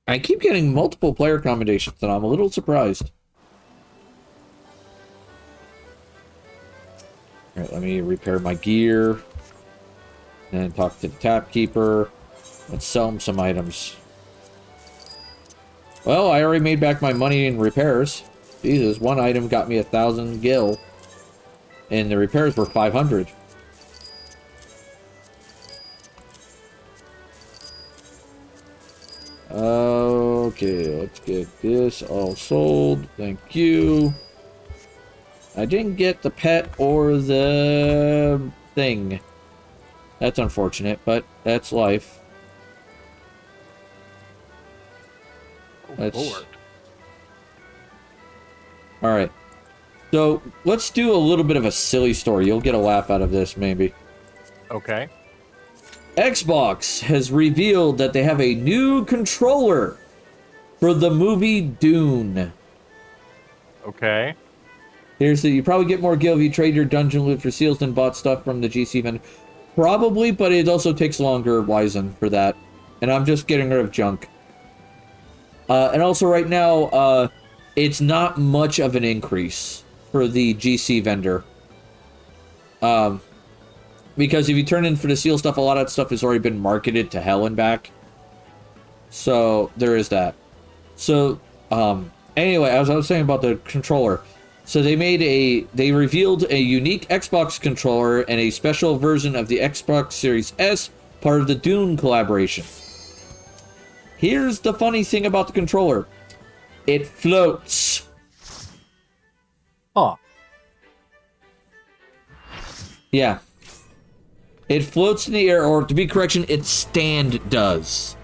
I keep getting multiple player commendations, and I'm a little surprised. Alright, let me repair my gear. And talk to the tap keeper. Let's sell him some items. Well, I already made back my money in repairs. Jesus, one item got me 1,000 gil. And the repairs were 500. Okay, let's get this all sold. Thank you. I didn't get the pet or the thing. That's unfortunate, but that's life. Oh, Lord. Alright. So, let's do a little bit of a silly story. You'll get a laugh out of this, maybe. Okay. Xbox has revealed that they have a new controller for the movie Dune. Okay. Here's the, you probably get more gil if you trade your dungeon loot for seals than bought stuff from the GC vendor. Probably, but it also takes longer, Wizen, for that. And I'm just getting rid of junk. And also right now, it's not much of an increase for the GC vendor. Because if you turn in for the seal stuff, a lot of that stuff has already been marketed to hell and back. So, there is that. So, anyway, as I was saying about the controller. So they revealed a unique Xbox controller and a special version of the Xbox Series S, part of the Dune collaboration. Here's the funny thing about the controller. It floats. Huh. Yeah. It floats in the air, or to be correction, its stand does.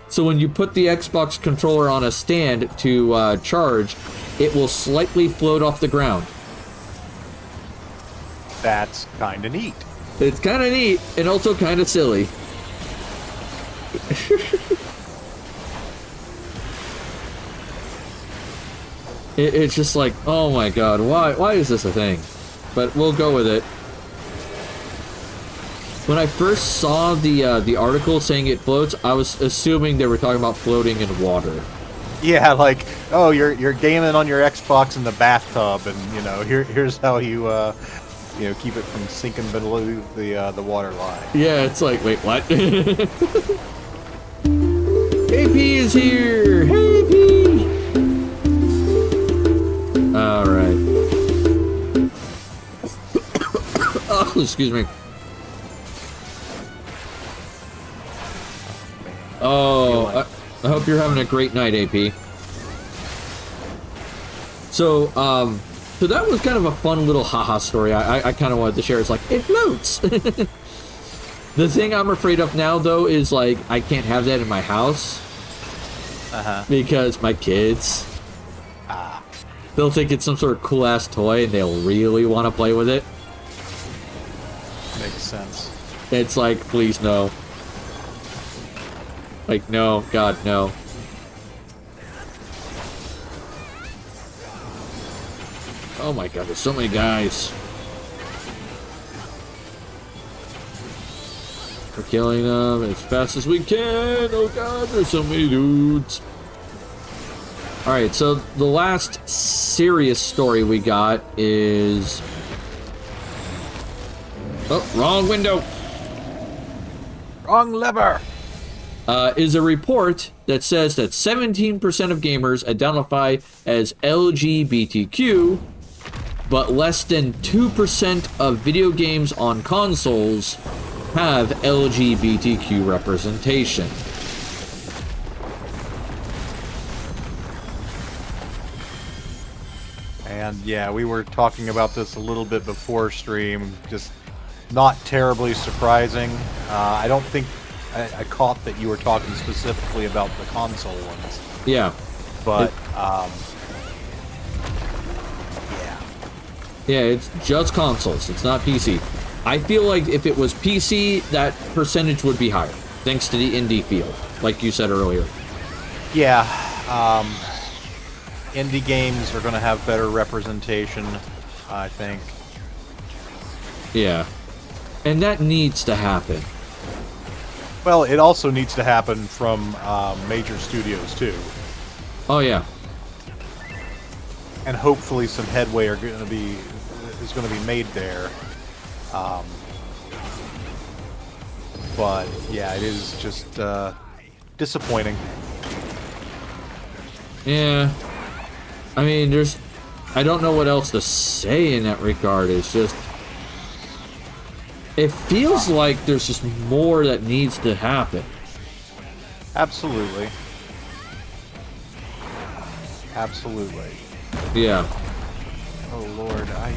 So when you put the Xbox controller on a stand to charge, it will slightly float off the ground. That's kind of neat. It's kind of neat, and also kind of silly. It's just like, oh my god, why is this a thing? But we'll go with it. When I first saw the article saying it floats, I was assuming they were talking about floating in water. Yeah, like, oh, you're gaming on your Xbox in the bathtub, and you know, here's how you keep it from sinking below the water line. Yeah, it's like, wait, what? AP is here. Hey, AP. All right. Oh, excuse me. Oh, I hope you're having a great night, AP. So that was kind of a fun little haha story. I kind of wanted to share. It's like, it floats. The thing I'm afraid of now, though, is like, I can't have that in my house. Because my kids. they'll think it's some sort of cool ass toy and they'll really want to play with it. Makes sense. It's like, please no. Like, no, God, no. Oh my God, there's so many guys. We're killing them as fast as we can. Oh God, there's so many dudes. Alright, so the last serious story we got is... Oh, wrong window. Wrong lever. Is a report that says that 17% of gamers identify as LGBTQ, but less than 2% of video games on consoles have LGBTQ representation. And yeah, we were talking about this a little bit before stream. Just not terribly surprising. I don't think I caught that you were talking specifically about the console ones. Yeah. But, Yeah, it's just consoles. It's not PC. I feel like if it was PC, that percentage would be higher, thanks to the indie field, like you said earlier. yeah, indie games are going to have better representation, I think. Yeah. And that needs to happen. Well, it also needs to happen from major studios, too. Oh, yeah. And hopefully some headway is going to be made there. But yeah, it is just disappointing. Yeah. I mean, I don't know what else to say in that regard. It's just... It feels like there's just more that needs to happen. Absolutely. Absolutely. Yeah. Oh Lord, I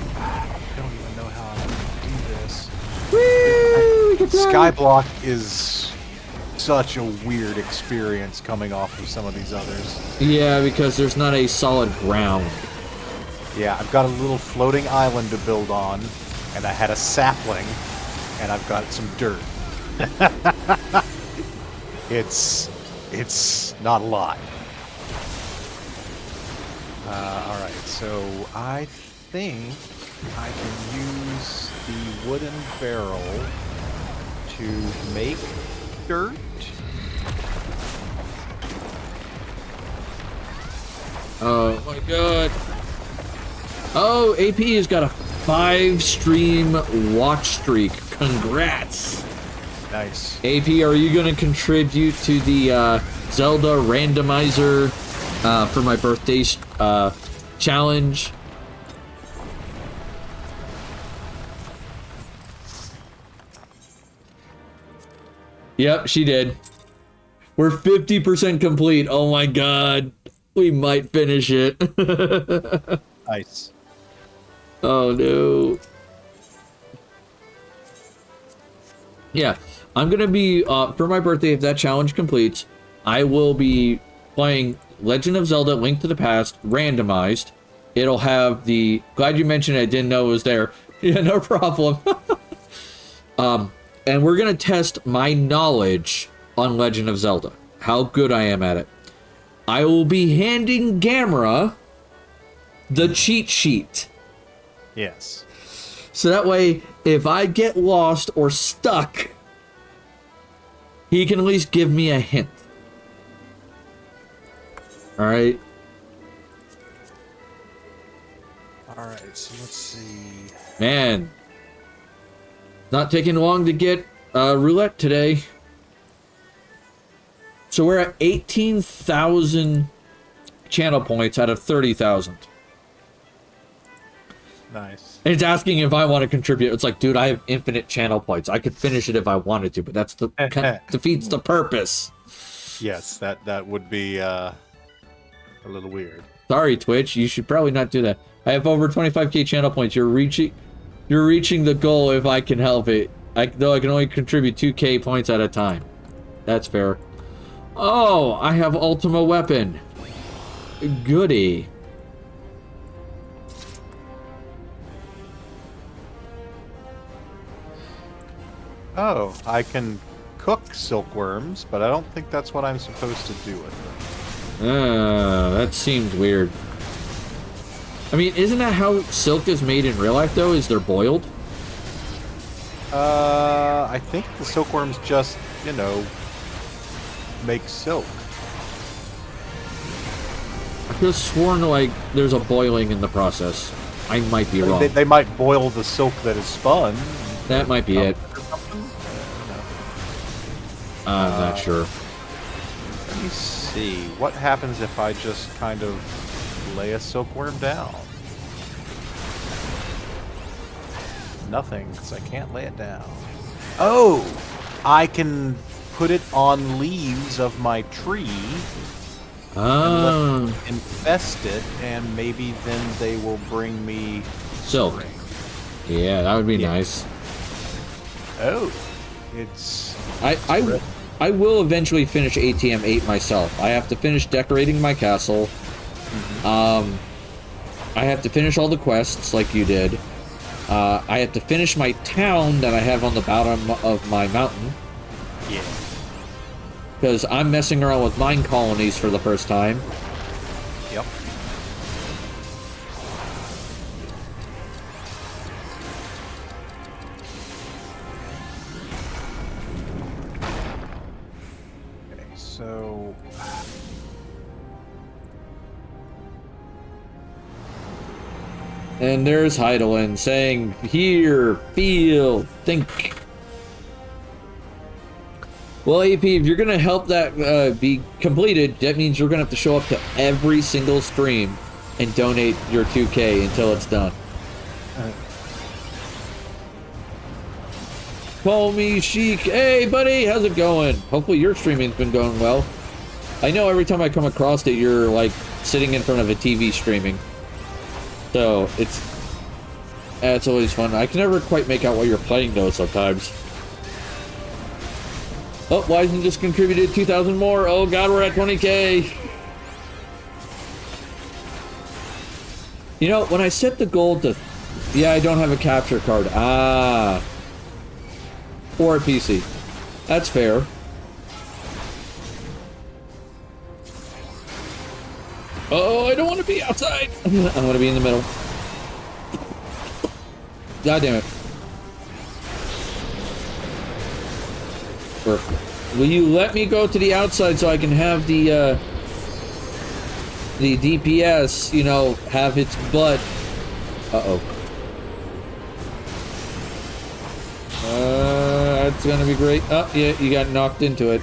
don't even know how I'm gonna do this. Woo! Skyblock is such a weird experience coming off of some of these others. Yeah, because there's not a solid ground. Yeah, I've got a little floating island to build on, and I had a sapling, and I've got some dirt. It's not a lot. Alright, so I think I can use the wooden barrel to make dirt. Oh my God. Oh, AP has got a 5-stream watch streak. Congrats. Nice. AP, are you going to contribute to the Zelda randomizer for my birthday challenge? Yep, she did. We're 50% complete. Oh my God. We might finish it. Nice. Oh no. Yeah, I'm gonna be, for my birthday, if that challenge completes, I will be playing Legend of Zelda Link to the Past randomized. It'll have the, glad you mentioned it, I didn't know it was there. Yeah, no problem. And we're gonna test my knowledge on Legend of Zelda, how good I am at it. I will be handing Gamera the cheat sheet. Yes. So that way, if I get lost or stuck, he can at least give me a hint. Alright? Alright, so let's see. Man. Not taking long to get roulette today. So we're at 18,000 channel points out of 30,000. Nice. And it's asking if I want to contribute. It's like, dude, I have infinite channel points. I could finish it if I wanted to, but that's the kind of defeats the purpose. Yes, that would be a little weird. Sorry, Twitch. You should probably not do that. I have over 25k channel points. You're reaching the goal if I can help it. Though I can only contribute 2k points at a time. That's fair. Oh, I have Ultima Weapon. Goody. Oh, I can cook silkworms, but I don't think that's what I'm supposed to do with them. That seems weird. I mean, isn't that how silk is made in real life, though? Is they're boiled? I think the silkworms just, make silk. I could have sworn, like, there's a boiling in the process. I might be wrong. They might boil the silk that is spun. That might be it. Or something? I'm not sure. Let me see. What happens if I just kind of lay a silkworm down? Nothing, because I can't lay it down. Oh! I can put it on leaves of my tree and infest it, and maybe then they will bring me silk. spring. Yeah, that would be nice. Oh, it's... I will eventually finish ATM 8 myself. I have to finish decorating my castle. I have to finish all the quests like you did. I have to finish my town that I have on the bottom of my mountain. Yeah. Because I'm messing around with mine colonies for the first time. Yep. Okay, so... And there's Heidelin saying, hear, feel, think. Well, AP, if you're going to help that be completed, that means you're going to have to show up to every single stream and donate your 2K until it's done. Call me Sheik. Hey, buddy, how's it going? Hopefully your streaming's been going well. I know every time I come across it, you're, like, sitting in front of a TV streaming. So, it's always fun. I can never quite make out what you're playing, though, sometimes. Oh, Wiseman just contributed 2,000 more. Oh, God, we're at 20K. You know, when I set the goal to... Yeah, I don't have a capture card. Ah. Or a PC. That's fair. Oh, I don't want to be outside. I want to be in the middle. God damn it. Will you let me go to the outside so I can have the DPS, you know, have its butt? Uh-oh. That's gonna be great. Oh, yeah, you got knocked into it.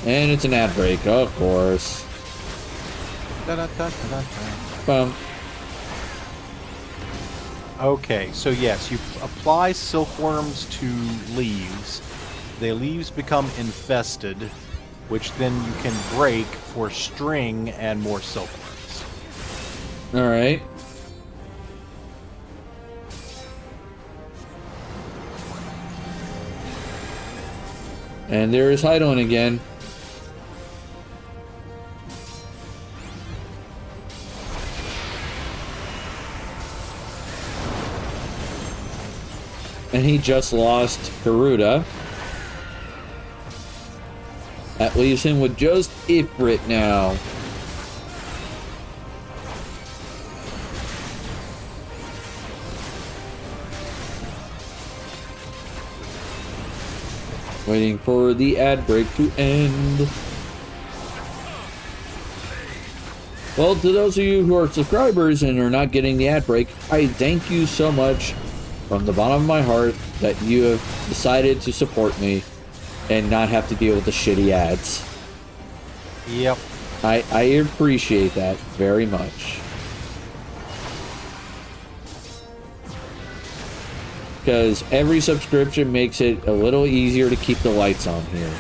And it's an ad break, of course. Bum. Okay, so yes, you apply silkworms to leaves. The leaves become infested, which then you can break for string and more silkworms. Alright. And there is Heidelin again. And he just lost Garuda. That leaves him with just Ifrit now. Waiting for the ad break to end. Well, to those of you who are subscribers and are not getting the ad break, I thank you so much from the bottom of my heart that you have decided to support me and not have to deal with the shitty ads. Yep. I appreciate that very much. Because every subscription makes it a little easier to keep the lights on here.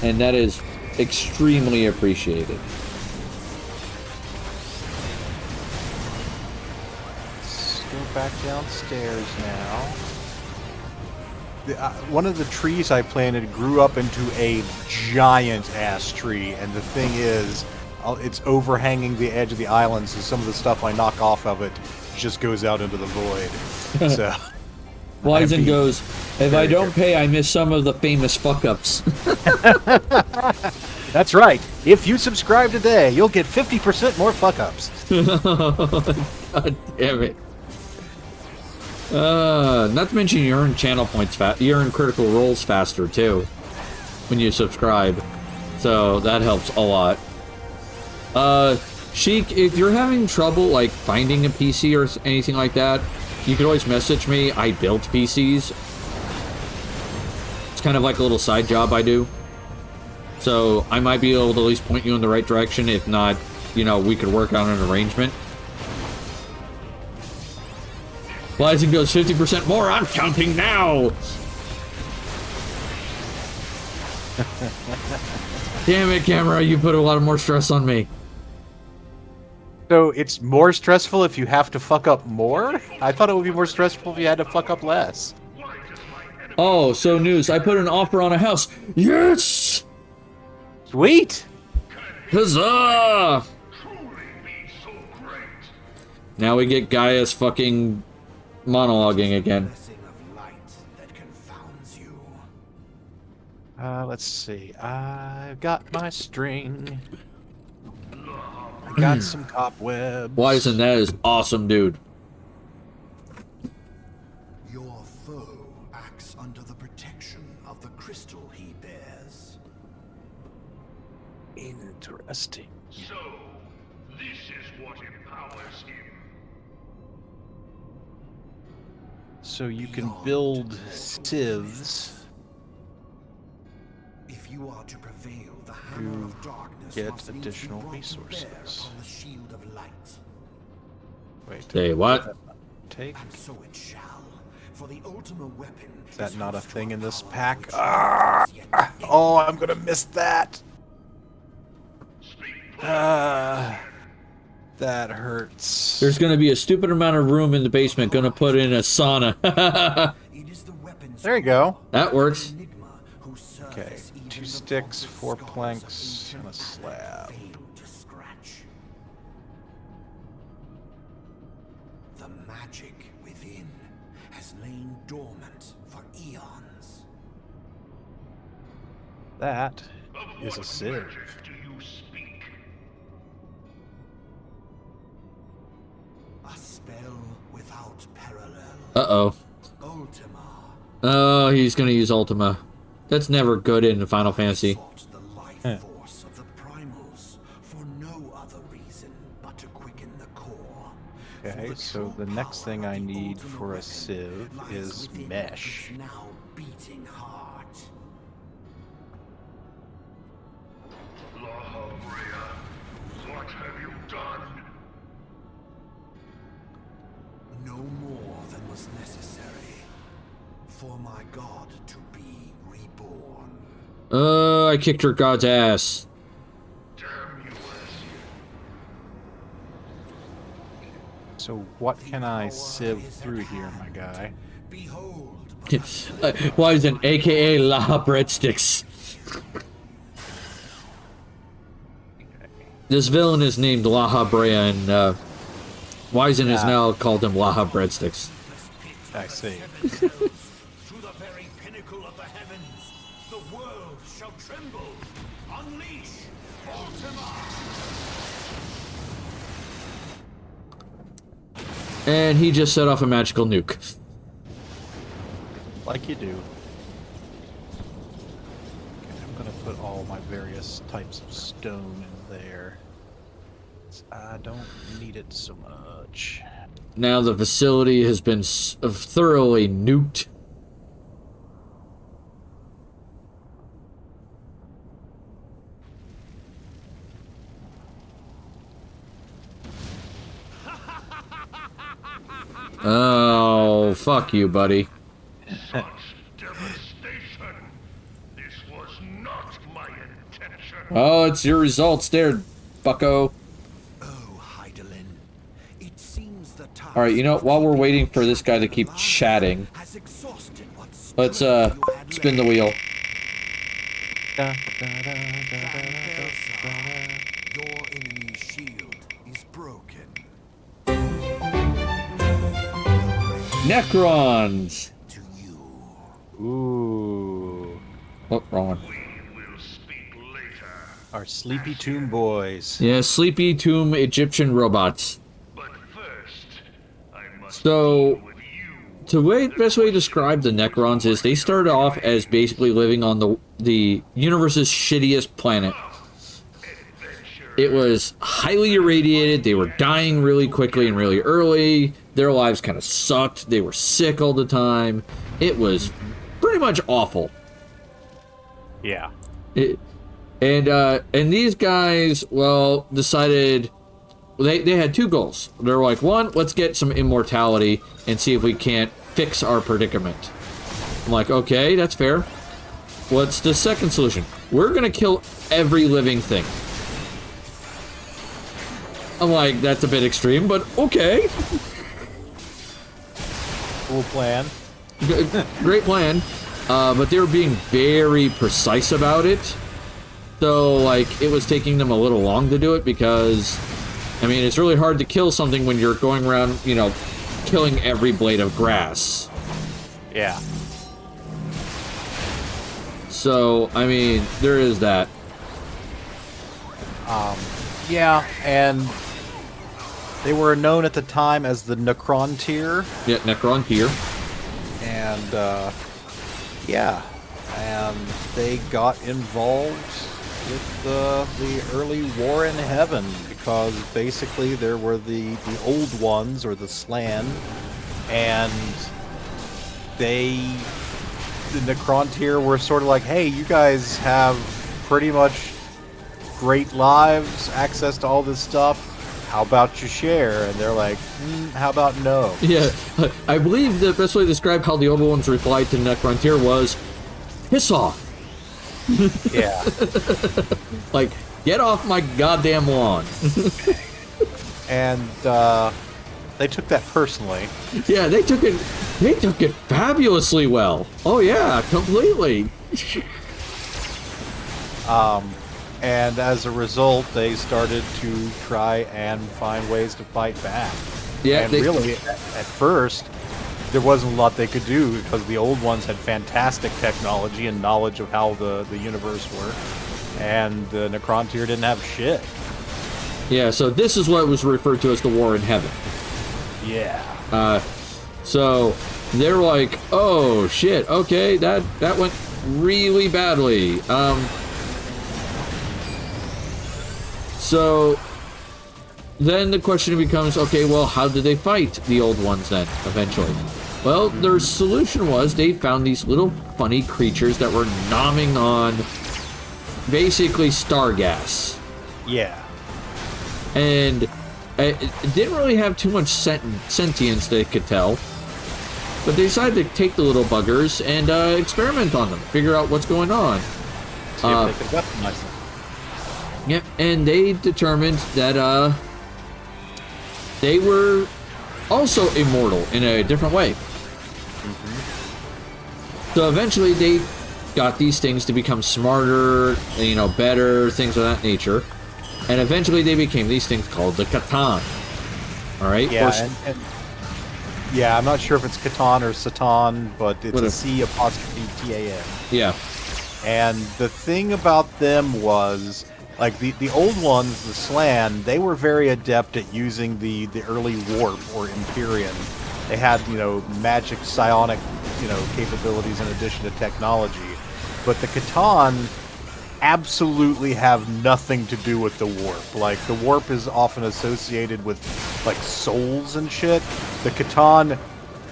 And that is extremely appreciated. Let's go back downstairs now. One of the trees I planted grew up into a giant ass tree, and the thing is, it's overhanging the edge of the island, so some of the stuff I knock off of it just goes out into the void. So Wizen goes, if I don't pay, I miss some of the famous fuck-ups. that's right. If you subscribe today, you'll get 50% more fuck-ups. God damn it. Not to mention you earn channel points you earn critical rolls faster too when you subscribe. So that helps a lot. Sheik, if you're having trouble like finding a PC or anything like that, you can always message me. I built PCs. It's kind of like a little side job I do. So I might be able to at least point you in the right direction. If not, you know, we could work out an arrangement. Wizen goes 50% more. I'm counting now. Damn it, camera. You put a lot of more stress on me. So it's more stressful if you have to fuck up more? I thought it would be more stressful if you had to fuck up less. Oh, so news. I put an offer on a house. Yes! Sweet! Huzzah! Now we get Gaia's fucking monologuing again. Let's see. I've got my string. I got some cobwebs. Wizen, that is awesome, dude. Your foe acts under the protection of the crystal he bears. Interesting. So, this is what empowers him. So you can build sieves. If you are to prevail, the hammer of darkness get must needs be additional brought to resources. bear on the shield of light. Wait. Say what? Take. And so it shall. For the ultimate weapon Is that is not a withdrawn thing in this power pack? which Ah! is yet Oh, I'm gonna miss that. That hurts. There's gonna be a stupid amount of room in the basement. Gonna put in a sauna. It is the weapons There you go. That works. enigma whose Okay, surface even 2 the sticks, vaulted 4 scars of planks, and a ancient slab. failed to scratch. The magic within has lain dormant for eons. That Of is a what sieve. magic do you speak? A spell without parallel. Uh-oh. Ultima. Oh, he's gonna use Ultima. That's never good in Final Fantasy. Sought the life force of the primals for no other reason but to quicken the core. Okay, so the next thing I need for a sieve is mesh. Now beating heart. Eorzea, what have you done? No more than was necessary for my god to be reborn. I kicked her god's ass. Damn you, Eorzea. So what can I sieve through here, my guy? Behold, Wizen, aka Laha Breadsticks. This villain is named Laha Brea, and Wizen is now called him Laha Breadsticks. I see. to the very pinnacle of the heavens, the world shall tremble. Unleash Ultima! And he just set off a magical nuke. Like you do. Okay, I'm gonna put all my various types of stone in there. I don't need it so much. Now the facility has been thoroughly nuked. Oh, fuck you, buddy. Such devastation. This was not my intention. Oh, it's your results there, bucko. Oh, Heidelin, it seems the task Alright, you know, while we're waiting for this guy to keep chatting, has exhausted what let's, strength you had spin the left. wheel. Your Necrons. Ooh. Oh, wrong one. We will speak later. Our sleepy tomb boys. Yeah, sleepy tomb Egyptian robots. But first, I must So, deal with you. the best way to describe the Necrons is they started off as basically living on the universe's shittiest planet. It was highly irradiated. They were dying really quickly and really early. Their lives kind of sucked. They were sick all the time. It was pretty much awful. Yeah. And these guys, well, decided they had two goals. They're like, one, let's get some immortality and see if we can't fix our predicament. I'm like, okay, that's fair. What's the second solution? We're gonna kill every living thing. I'm like, that's a bit extreme, but okay. Cool plan. Great plan. But they were being very precise about it. So, like, it was taking them a little long to do it because, I mean, it's really hard to kill something when you're going around, you know, killing every blade of grass. Yeah. So, I mean, there is that. Yeah, and they were known at the time as the Necron tier. Yeah, Necron tier. And, yeah. And they got involved with the early war in heaven because basically there were the old ones, or the Slan, and the Necron tier were sort of like, hey, you guys have pretty much great lives, access to all this stuff. How about you share? And they're like, how about no? Yeah, I believe the best way to describe how the older ones replied to Necron tier was, piss off. Yeah. Like, get off my goddamn lawn. And they took that personally. Yeah, they took it fabulously well. Oh yeah, completely. And as a result, they started to try and find ways to fight back. Yeah, and really, at first, there wasn't a lot they could do because the old ones had fantastic technology and knowledge of how the universe worked, and the Necron tier didn't have shit. Yeah, so this is what was referred to as the war in heaven. Yeah. So they're like, oh shit, okay, that went really badly. So then the question becomes, okay, well, how did they fight the old ones then, eventually? Well, their solution was they found these little funny creatures that were nomming on basically star gas. Yeah. And it didn't really have too much sentience they could tell. But they decided to take the little buggers and experiment on them, figure out what's going on. See if they could weaponize them. Yeah, and they determined that they were also immortal in a different way. So eventually they got these things to become smarter, you know, better, things of that nature. And eventually they became these things called the Catan. Alright? Yeah, yeah, I'm not sure if it's Catan or Satan, but it's Whatever. a C''T''A''N. Yeah. And the thing about them was, like, the old ones, the Slan, they were very adept at using the early warp or Empyrean. They had, you know, magic psionic, you know, capabilities in addition to technology. But the Catan absolutely have nothing to do with the warp. Like, the warp is often associated with, like, souls and shit. The Catan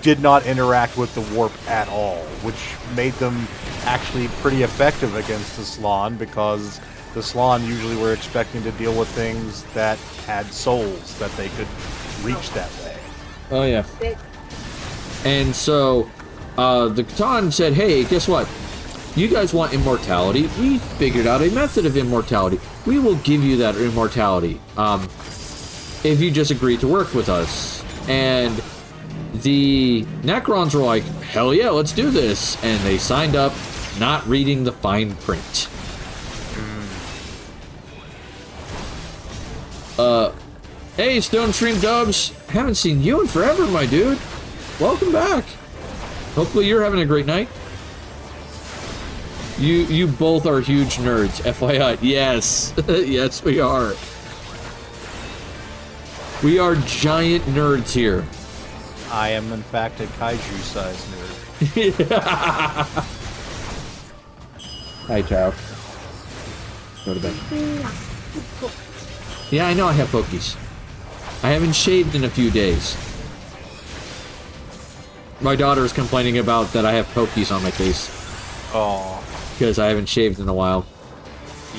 did not interact with the warp at all, which made them actually pretty effective against the Slan, because the Slan usually were expecting to deal with things that had souls that they could reach that way. Oh, yeah. And so, the Catan said, hey, guess what? You guys want immortality? We figured out a method of immortality. We will give you that immortality, if you just agree to work with us. And the Necrons were like, hell yeah, let's do this. And they signed up, not reading the fine print. Hey, Stone Stream Dubs. Haven't seen you in forever, my dude. welcome back. Hopefully you're having a great night. You both are huge nerds, FYI. Yes. Yes, we are. We are giant nerds here. I am, in fact, a kaiju-sized nerd. Hi, Chow. Go to bed. Yeah, I know I have pokies. I haven't shaved in a few days. My daughter is complaining about that I have pokies on my face. Oh. Because I haven't shaved in a while.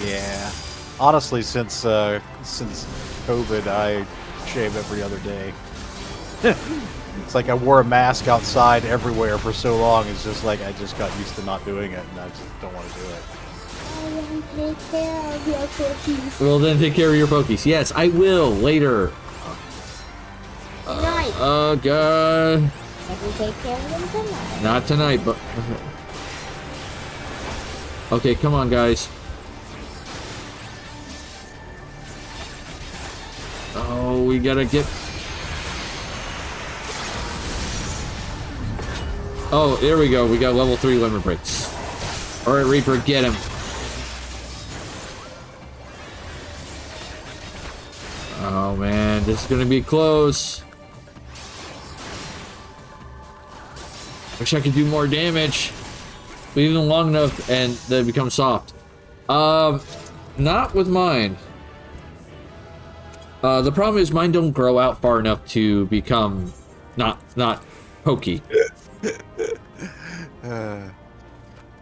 Yeah. Honestly, since COVID, I shave every other day. It's like I wore a mask outside everywhere for so long. It's just like I just got used to not doing it, and I just don't want to do it. Take care of your cookies. Well, then take care of your pokies. Yes, I will later. Tonight. Oh, God. Let me take care of them tonight. Not tonight, but... Okay, come on, guys. Oh, we gotta get... Oh, there we go. We got level 3 limit breaks. Alright, Reaper, get him. Oh, man. This is gonna be close. Wish I could do more damage. Leave them long enough and they become soft. Not with mine. The problem is mine don't grow out far enough to become not pokey.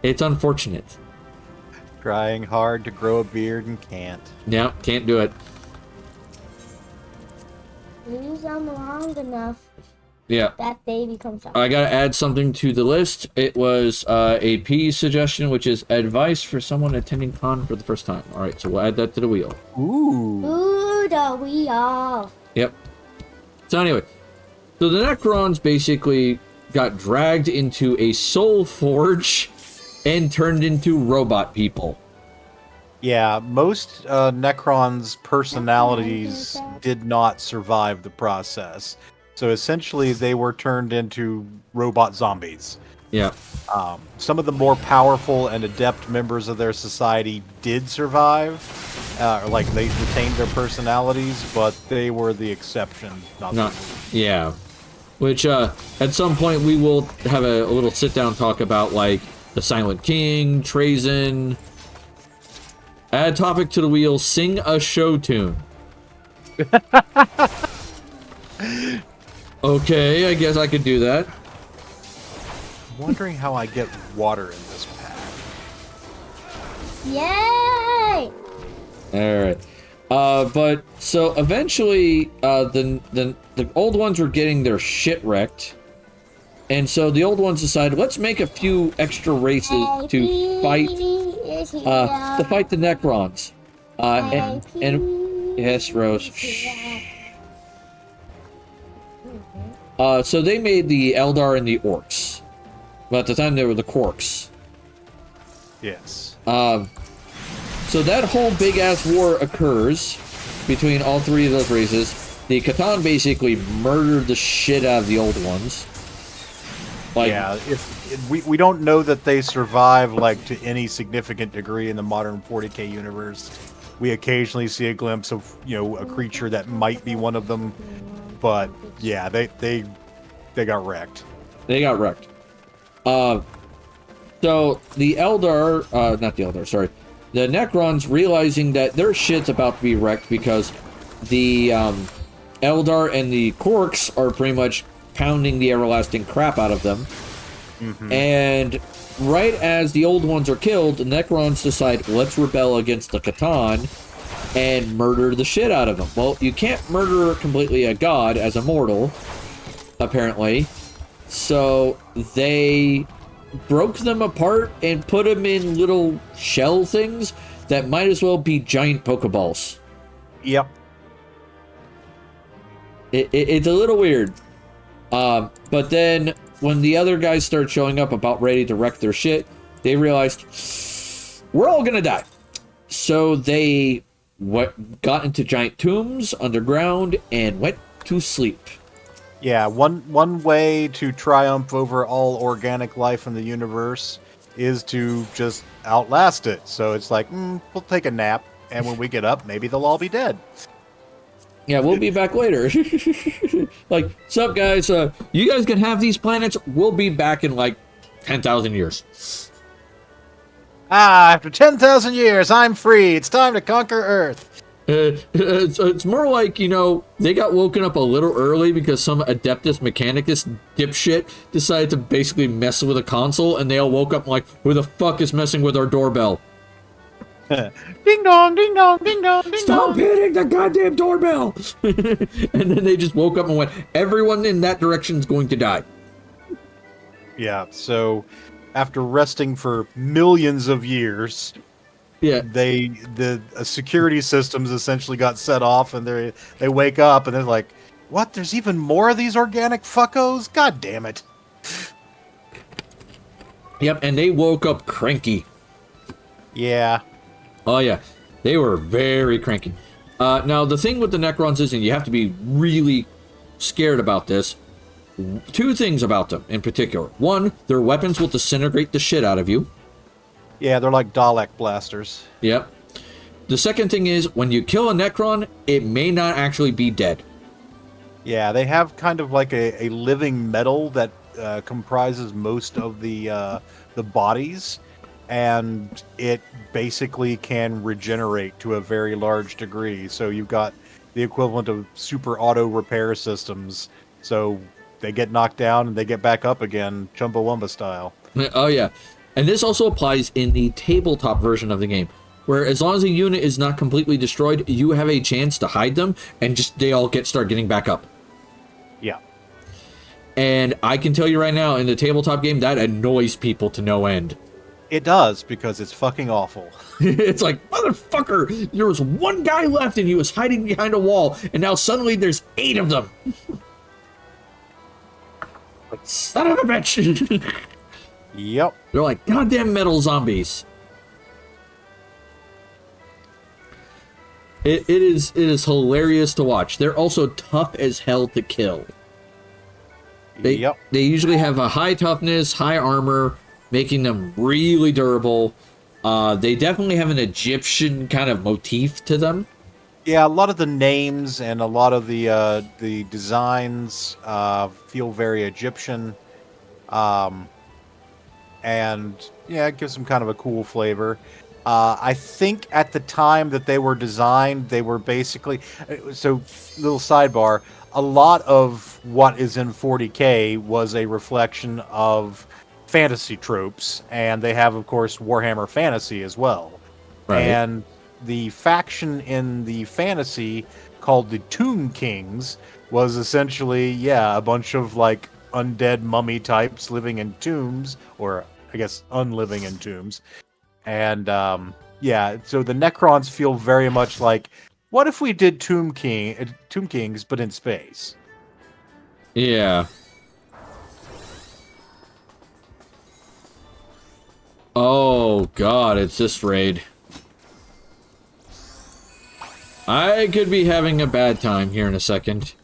It's unfortunate. Trying hard to grow a beard and can't. Yeah, can't do it. Leave them long enough Yeah. that they become soft. I gotta add something to the list. It was a P suggestion, which is advice for someone attending con for the first time. Alright, so we'll add that to the wheel. Ooh. Ooh, the wheel. Yep. So anyway, so the Necrons basically got dragged into a soul forge and turned into robot people. Yeah, most Necrons' personalities did not survive the process. So essentially, they were turned into robot zombies. Yeah. Some of the more powerful and adept members of their society did survive. Like, they retained their personalities, but they were the exception, not the rule. Yeah. Which, at some point, we will have a little sit-down talk about, like, the Silent King, Trazen. Add topic to the wheel, sing a show tune. Okay, I guess I could do that. I'm wondering how I get water in this pack. Yay! Alright. But, so, eventually, the old ones were getting their shit wrecked. And so the old ones decided, let's make a few extra races to fight the Necrons. And yes, Rose. Shh. So they made the Eldar and the Orcs. But at the time they were the Quarks. Yes. So that whole big-ass war occurs between all three of those races. The Catan basically murdered the shit out of the old ones. Like, yeah, we don't know that they survive like to any significant degree in the modern 40k universe. We occasionally see a glimpse of, you know, a creature that might be one of them, but yeah, they got wrecked. They got wrecked. So the Eldar, not the Eldar, sorry, the Necrons realizing that their shit's about to be wrecked because the Eldar and the Quarks are pretty much pounding the everlasting crap out of them. Mm-hmm. And right as the old ones are killed, the Necrons decide, let's rebel against the Catan and murder the shit out of them. Well, you can't murder completely a god as a mortal, apparently. So they broke them apart and put them in little shell things that might as well be giant Pokeballs. Yep. It's a little weird. But then when the other guys start showing up about ready to wreck their shit, they realized we're all gonna die. So they got into giant tombs underground and went to sleep. Yeah, one way to triumph over all organic life in the universe is to just outlast it. So it's like, we'll take a nap, and when we get up, maybe they'll all be dead. Yeah, we'll be back later. Like, sup guys, you guys can have these planets. We'll be back in like 10,000 years. After 10,000 years, I'm free. It's time to conquer Earth. It's more like, you know, they got woken up a little early because some Adeptus Mechanicus dipshit decided to basically mess with a console, and they all woke up like, who the fuck is messing with our doorbell? Ding dong, ding dong, ding dong, ding Stop dong. hitting the goddamn doorbell! And then they just woke up and went, everyone in that direction is going to die. Yeah, so after resting for millions of years, Yeah. the security systems essentially got set off, and they wake up and they're like, "What? There's even more of these organic fuckos? God damn it!" Yep, and they woke up cranky. Yeah, Oh yeah, they were very cranky. Now the thing with the Necrons is, and you have to be really scared about this. Two things about them in particular. One, their weapons will disintegrate the shit out of you. yeah, they're like Dalek blasters. Yep. The second thing is, when you kill a Necron, it may not actually be dead. Yeah, they have kind of like a living metal that comprises most of the bodies, and it basically can regenerate to a very large degree. So you've got the equivalent of super auto repair systems. So they get knocked down and they get back up again, Chumbawamba style. Oh yeah. And this also applies in the tabletop version of the game, where as long as a unit is not completely destroyed, you have a chance to hide them, and just they all start getting back up. Yeah. And I can tell you right now, in the tabletop game, that annoys people to no end. It does, because it's fucking awful. It's like, motherfucker, there was one guy left and he was hiding behind a wall, and now suddenly there's 8 of them. Like, son of a bitch. Yep. They're like goddamn metal zombies. It is hilarious to watch. They're also tough as hell to kill. They usually have a high toughness, high armor, making them really durable. They definitely have an Egyptian kind of motif to them. Yeah, a lot of the names and a lot of the designs feel very Egyptian. And yeah, it gives them kind of a cool flavor. I think at the time that they were designed, they were basically... So, little sidebar, a lot of what is in 40K was a reflection of fantasy tropes, and they have, of course, Warhammer Fantasy as well. Right. And the faction in the fantasy called the Tomb Kings was essentially, yeah, a bunch of, like, undead mummy types living in tombs, or I guess unliving in tombs. And yeah, so the Necrons feel very much like, what if we did Tomb Kings but in space? Yeah. Oh god, it's this raid. I could be having a bad time here in a second.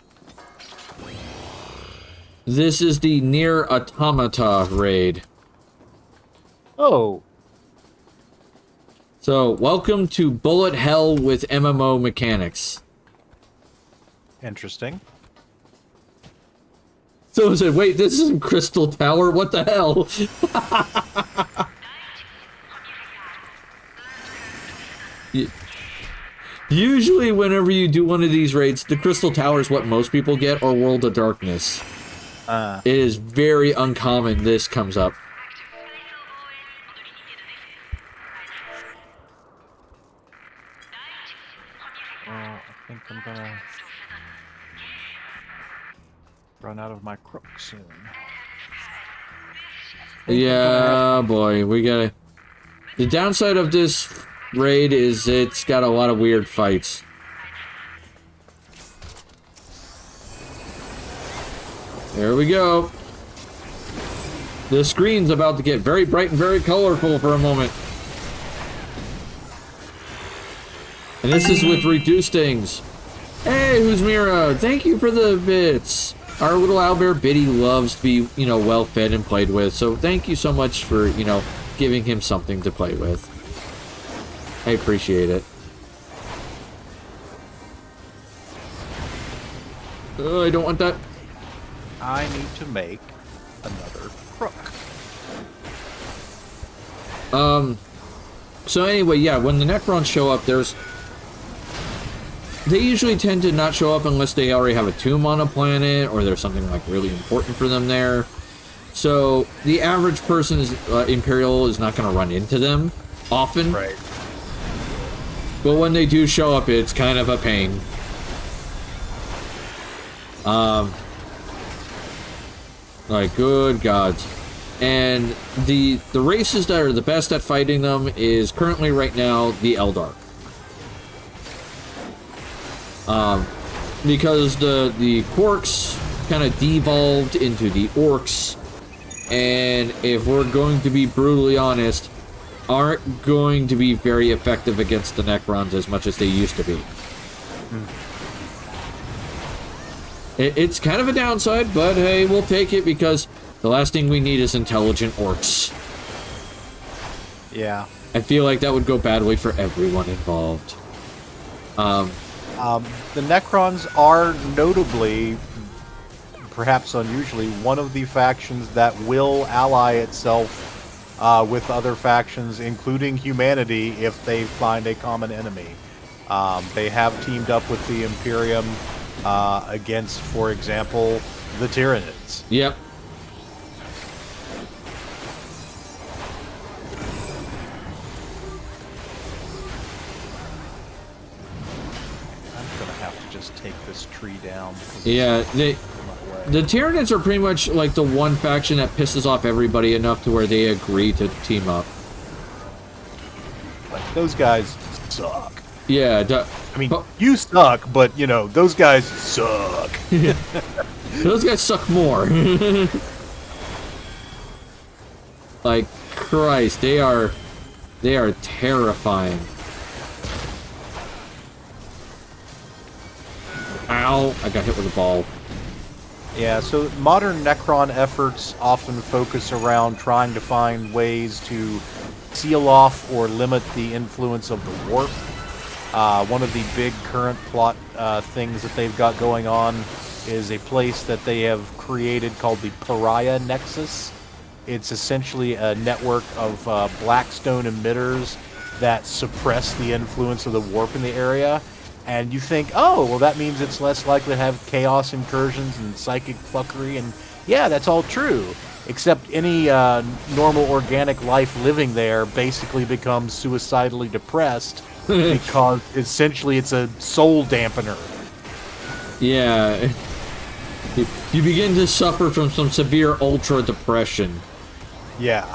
This is the Near Automata raid. Oh. So, welcome to Bullet Hell with MMO mechanics. Interesting. So I said, wait, this isn't Crystal Tower, what the hell? Usually whenever you do one of these raids, the Crystal Tower is what most people get, or World of Darkness. It is very uncommon this comes up. I think I'm gonna run out of my crook soon. Yeah, boy, we gotta... The downside of this raid is it's got a lot of weird fights. There we go. The screen's about to get very bright and very colorful for a moment. And this is with reduced things. Hey, who's Mira? Thank you for the bits. our little owlbear Biddy loves to be, well fed and played with. So thank you so much for, giving him something to play with. I appreciate it. Oh, I don't want that. I need to make another crook. So anyway, yeah, when the Necrons show up, they usually tend to not show up unless they already have a tomb on a planet, or there's something, like, really important for them there. So, the average person Imperial is not going to run into them often. Right. But when they do show up, it's kind of a pain. Like, good gods. And the races that are the best at fighting them is currently right now the Eldar. Because the Quarks kind of devolved into the Orcs, and if we're going to be brutally honest, aren't going to be very effective against the Necrons as much as they used to be. It's kind of a downside, but hey, we'll take it because the last thing we need is intelligent Orcs. Yeah. I feel like that would go badly for everyone involved. The Necrons are notably, perhaps unusually, one of the factions that will ally itself with other factions, including humanity, if they find a common enemy. They have teamed up with the Imperium against, for example, the Tyranids. Yep. I'm gonna have to just take this tree down. Yeah, the Tyranids are pretty much like the one faction that pisses off everybody enough to where they agree to team up. Like, those guys suck. Yeah, I mean, you suck, but, those guys suck. those guys suck more. Like, Christ, they are terrifying. Ow, I got hit with a ball. Yeah, so modern Necron efforts often focus around trying to find ways to seal off or limit the influence of the warp. One of the big current plot things that they've got going on is a place that they have created called the Pariah Nexus. It's essentially a network of Blackstone emitters that suppress the influence of the warp in the area. And you think, oh, well, that means it's less likely to have chaos incursions and psychic fuckery. And yeah, that's all true. Except any normal organic life living there basically becomes suicidally depressed because essentially it's a soul dampener. Yeah. You begin to suffer from some severe ultra depression. Yeah.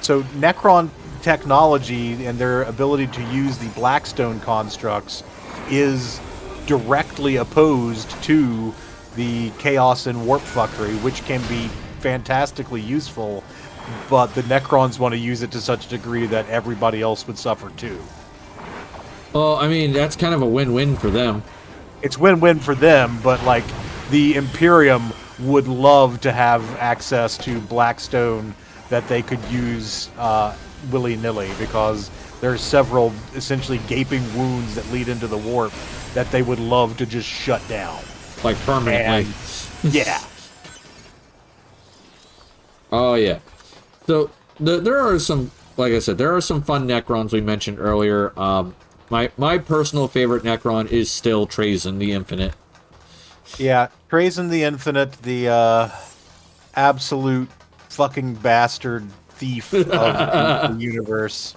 So Necron technology and their ability to use the Blackstone constructs is directly opposed to the chaos and warp fuckery, which can be fantastically useful, but the Necrons want to use it to such a degree that everybody else would suffer too. Well, I mean, that's kind of a win-win for them. It's win-win for them, but like the Imperium would love to have access to Blackstone that they could use willy-nilly, because there's several essentially gaping wounds that lead into the warp that they would love to just shut down. Like permanently. And, yeah. Oh, yeah. So, there are some, like I said, there are some fun Necrons we mentioned earlier. My personal favorite Necron is still Trazyn the Infinite. Yeah, Trazyn the Infinite, the absolute fucking bastard thief of the universe.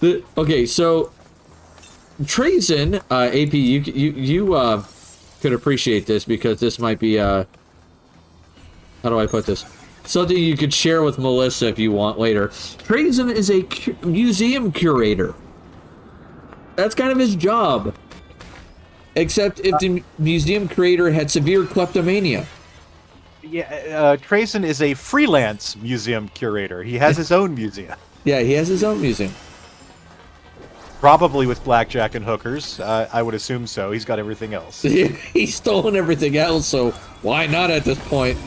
Okay, so Trazyn, AP, you could appreciate this because this might be how do I put this? Something you could share with Melissa if you want later. Trazyn is a museum curator. That's kind of his job. Except if the museum curator had severe kleptomania. Yeah, Trazyn is a freelance museum curator. He has his own museum. Yeah, he has his own museum. Probably with blackjack and hookers. I would assume so. He's got everything else. He's stolen everything else, so why not at this point?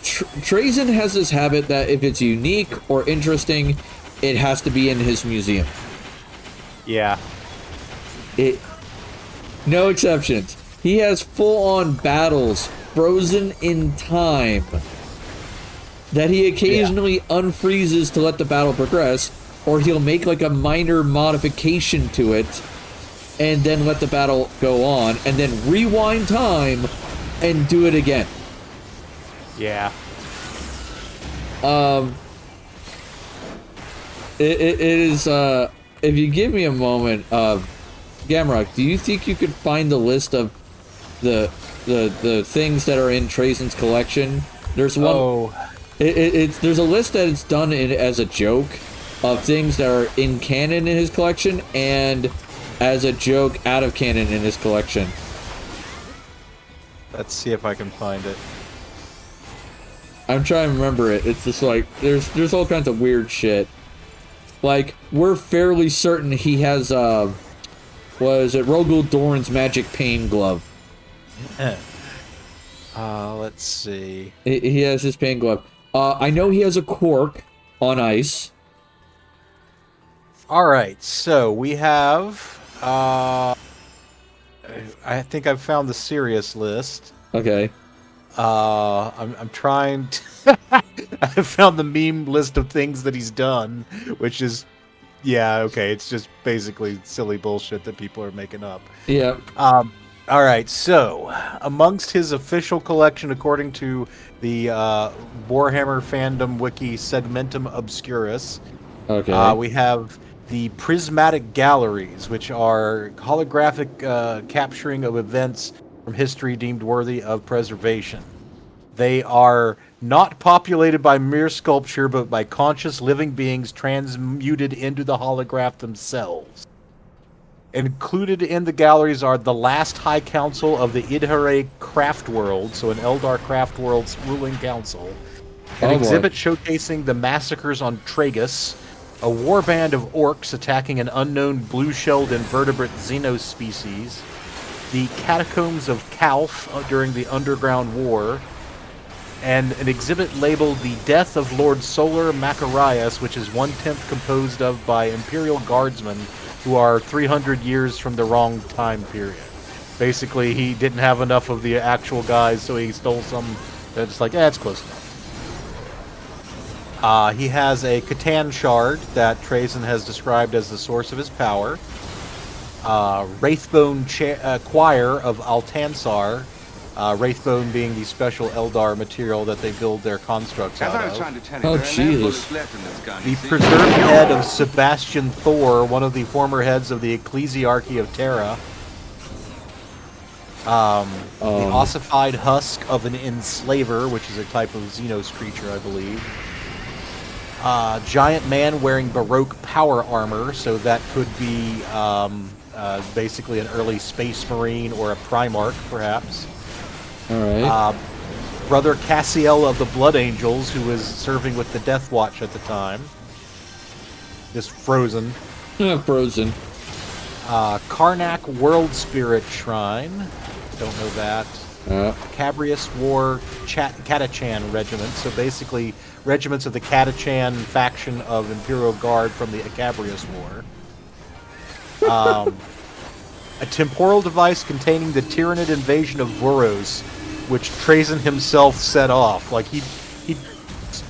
Trazen has this habit that if it's unique or interesting, it has to be in his museum. Yeah. No exceptions. He has full-on battles frozen in time that he occasionally unfreezes to let the battle progress, or he'll make like a minor modification to it and then let the battle go on and then rewind time and do it again. Yeah. It is, if you give me a moment, Gamrock, do you think you could find the list of the things that are in Trazen's collection? There's one. Oh. There's a list that it's done as a joke of things that are in canon in his collection and as a joke out of canon in his collection. Let's see if I can find it. I'm trying to remember it. It's just like there's all kinds of weird shit. Like we're fairly certain he has was it Rogul Doran's magic pain glove. Let's see. He has his pain glove. I know he has a cork on ice. All right, so we have. I think I've found the serious list. Okay. I'm trying to. I found the meme list of things that he's done, which is, yeah, okay. It's just basically silly bullshit that people are making up. Yeah. All right, so amongst his official collection, according to the Warhammer fandom wiki Segmentum Obscurus, Okay. we have the prismatic galleries, which are holographic capturing of events from history deemed worthy of preservation. They are not populated by mere sculpture, but by conscious living beings transmuted into the holograph themselves. Included in the galleries are the last High Council of the Idhare Craft World, so an Eldar Craft World's ruling council, an exhibit showcasing the massacres on Tragus, a warband of orcs attacking an unknown blue-shelled invertebrate xenospecies, the catacombs of Kalf during the Underground War, and an exhibit labeled The Death of Lord Solar Macarius, which is 1/10 composed of by Imperial Guardsmen who are 300 years from the wrong time period. Basically, he didn't have enough of the actual guys, so he stole some that's like, it's close enough. He has a Catan shard that Trazen has described as the source of his power. Wraithbone choir of Altansar, Wraithbone being the special Eldar material that they build their constructs out of. Oh, Jesus. The preserved head of Sebastian Thor, one of the former heads of the Ecclesiarchy of Terra. The ossified husk of an enslaver, which is a type of Xenos creature, I believe. Giant man wearing Baroque power armor, so that could be basically an early Space Marine or a Primarch, perhaps. All right. Brother Cassiel of the Blood Angels, who was serving with the Death Watch at the time. Just frozen. Frozen. Karnak World Spirit Shrine. Don't know that. Cabrius War Catachan Regiment. So basically, regiments of the Catachan faction of Imperial Guard from the Cabrius War. A temporal device containing the Tyranid invasion of Voros, which Trazen himself set off. Like, he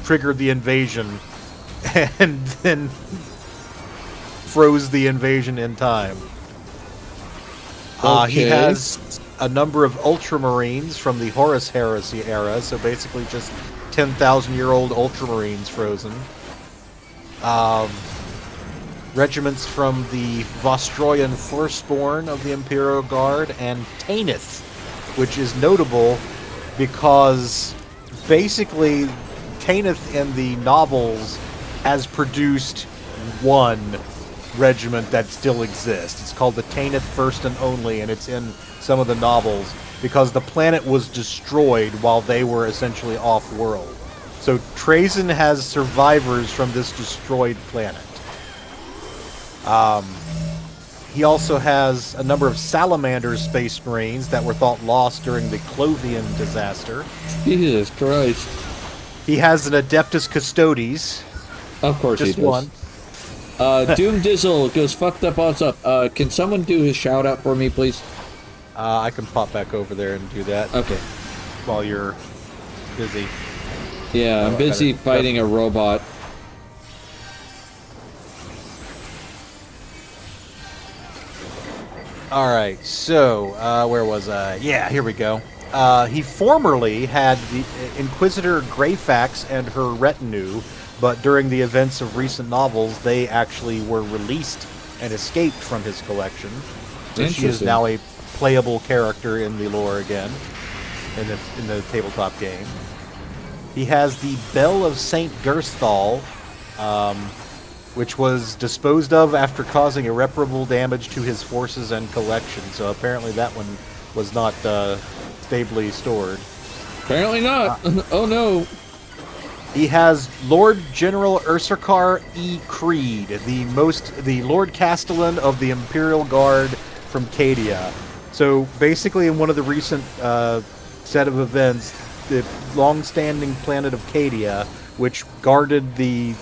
triggered the invasion and then froze the invasion in time. He has a number of Ultramarines from the Horus Heresy era, so basically just 10,000-year-old Ultramarines frozen. Regiments from the Vostroyan Firstborn of the Imperial Guard, and Tanith, which is notable because basically Tanith in the novels has produced one regiment that still exists. It's called the Tanith First and Only, and it's in some of the novels because the planet was destroyed while they were essentially off-world. So Trazen has survivors from this destroyed planet. He also has a number of Salamander Space Marines that were thought lost during the Clovian disaster. Jesus Christ. He has an Adeptus Custodes. Of course Just he does. one. Doom Dizzle goes, fucked up, what's up? Can someone do his shout out for me, please? I can pop back over there and do that Okay. while you're busy. Yeah, I'm busy fighting a robot. Alright, so, where was I? Yeah, here we go. He formerly had the Inquisitor Greyfax and her retinue, but during the events of recent novels, they actually were released and escaped from his collection. So she is now a playable character in the lore again, in the tabletop game. He has the Bell of St. Gersthal, which was disposed of after causing irreparable damage to his forces and collection. So apparently that one was not stably stored. Apparently not. Oh no. He has Lord General Ursarkar E. Creed, the Lord Castellan of the Imperial Guard from Cadia. So basically, in one of the recent set of events, the long-standing planet of Cadia, which guarded the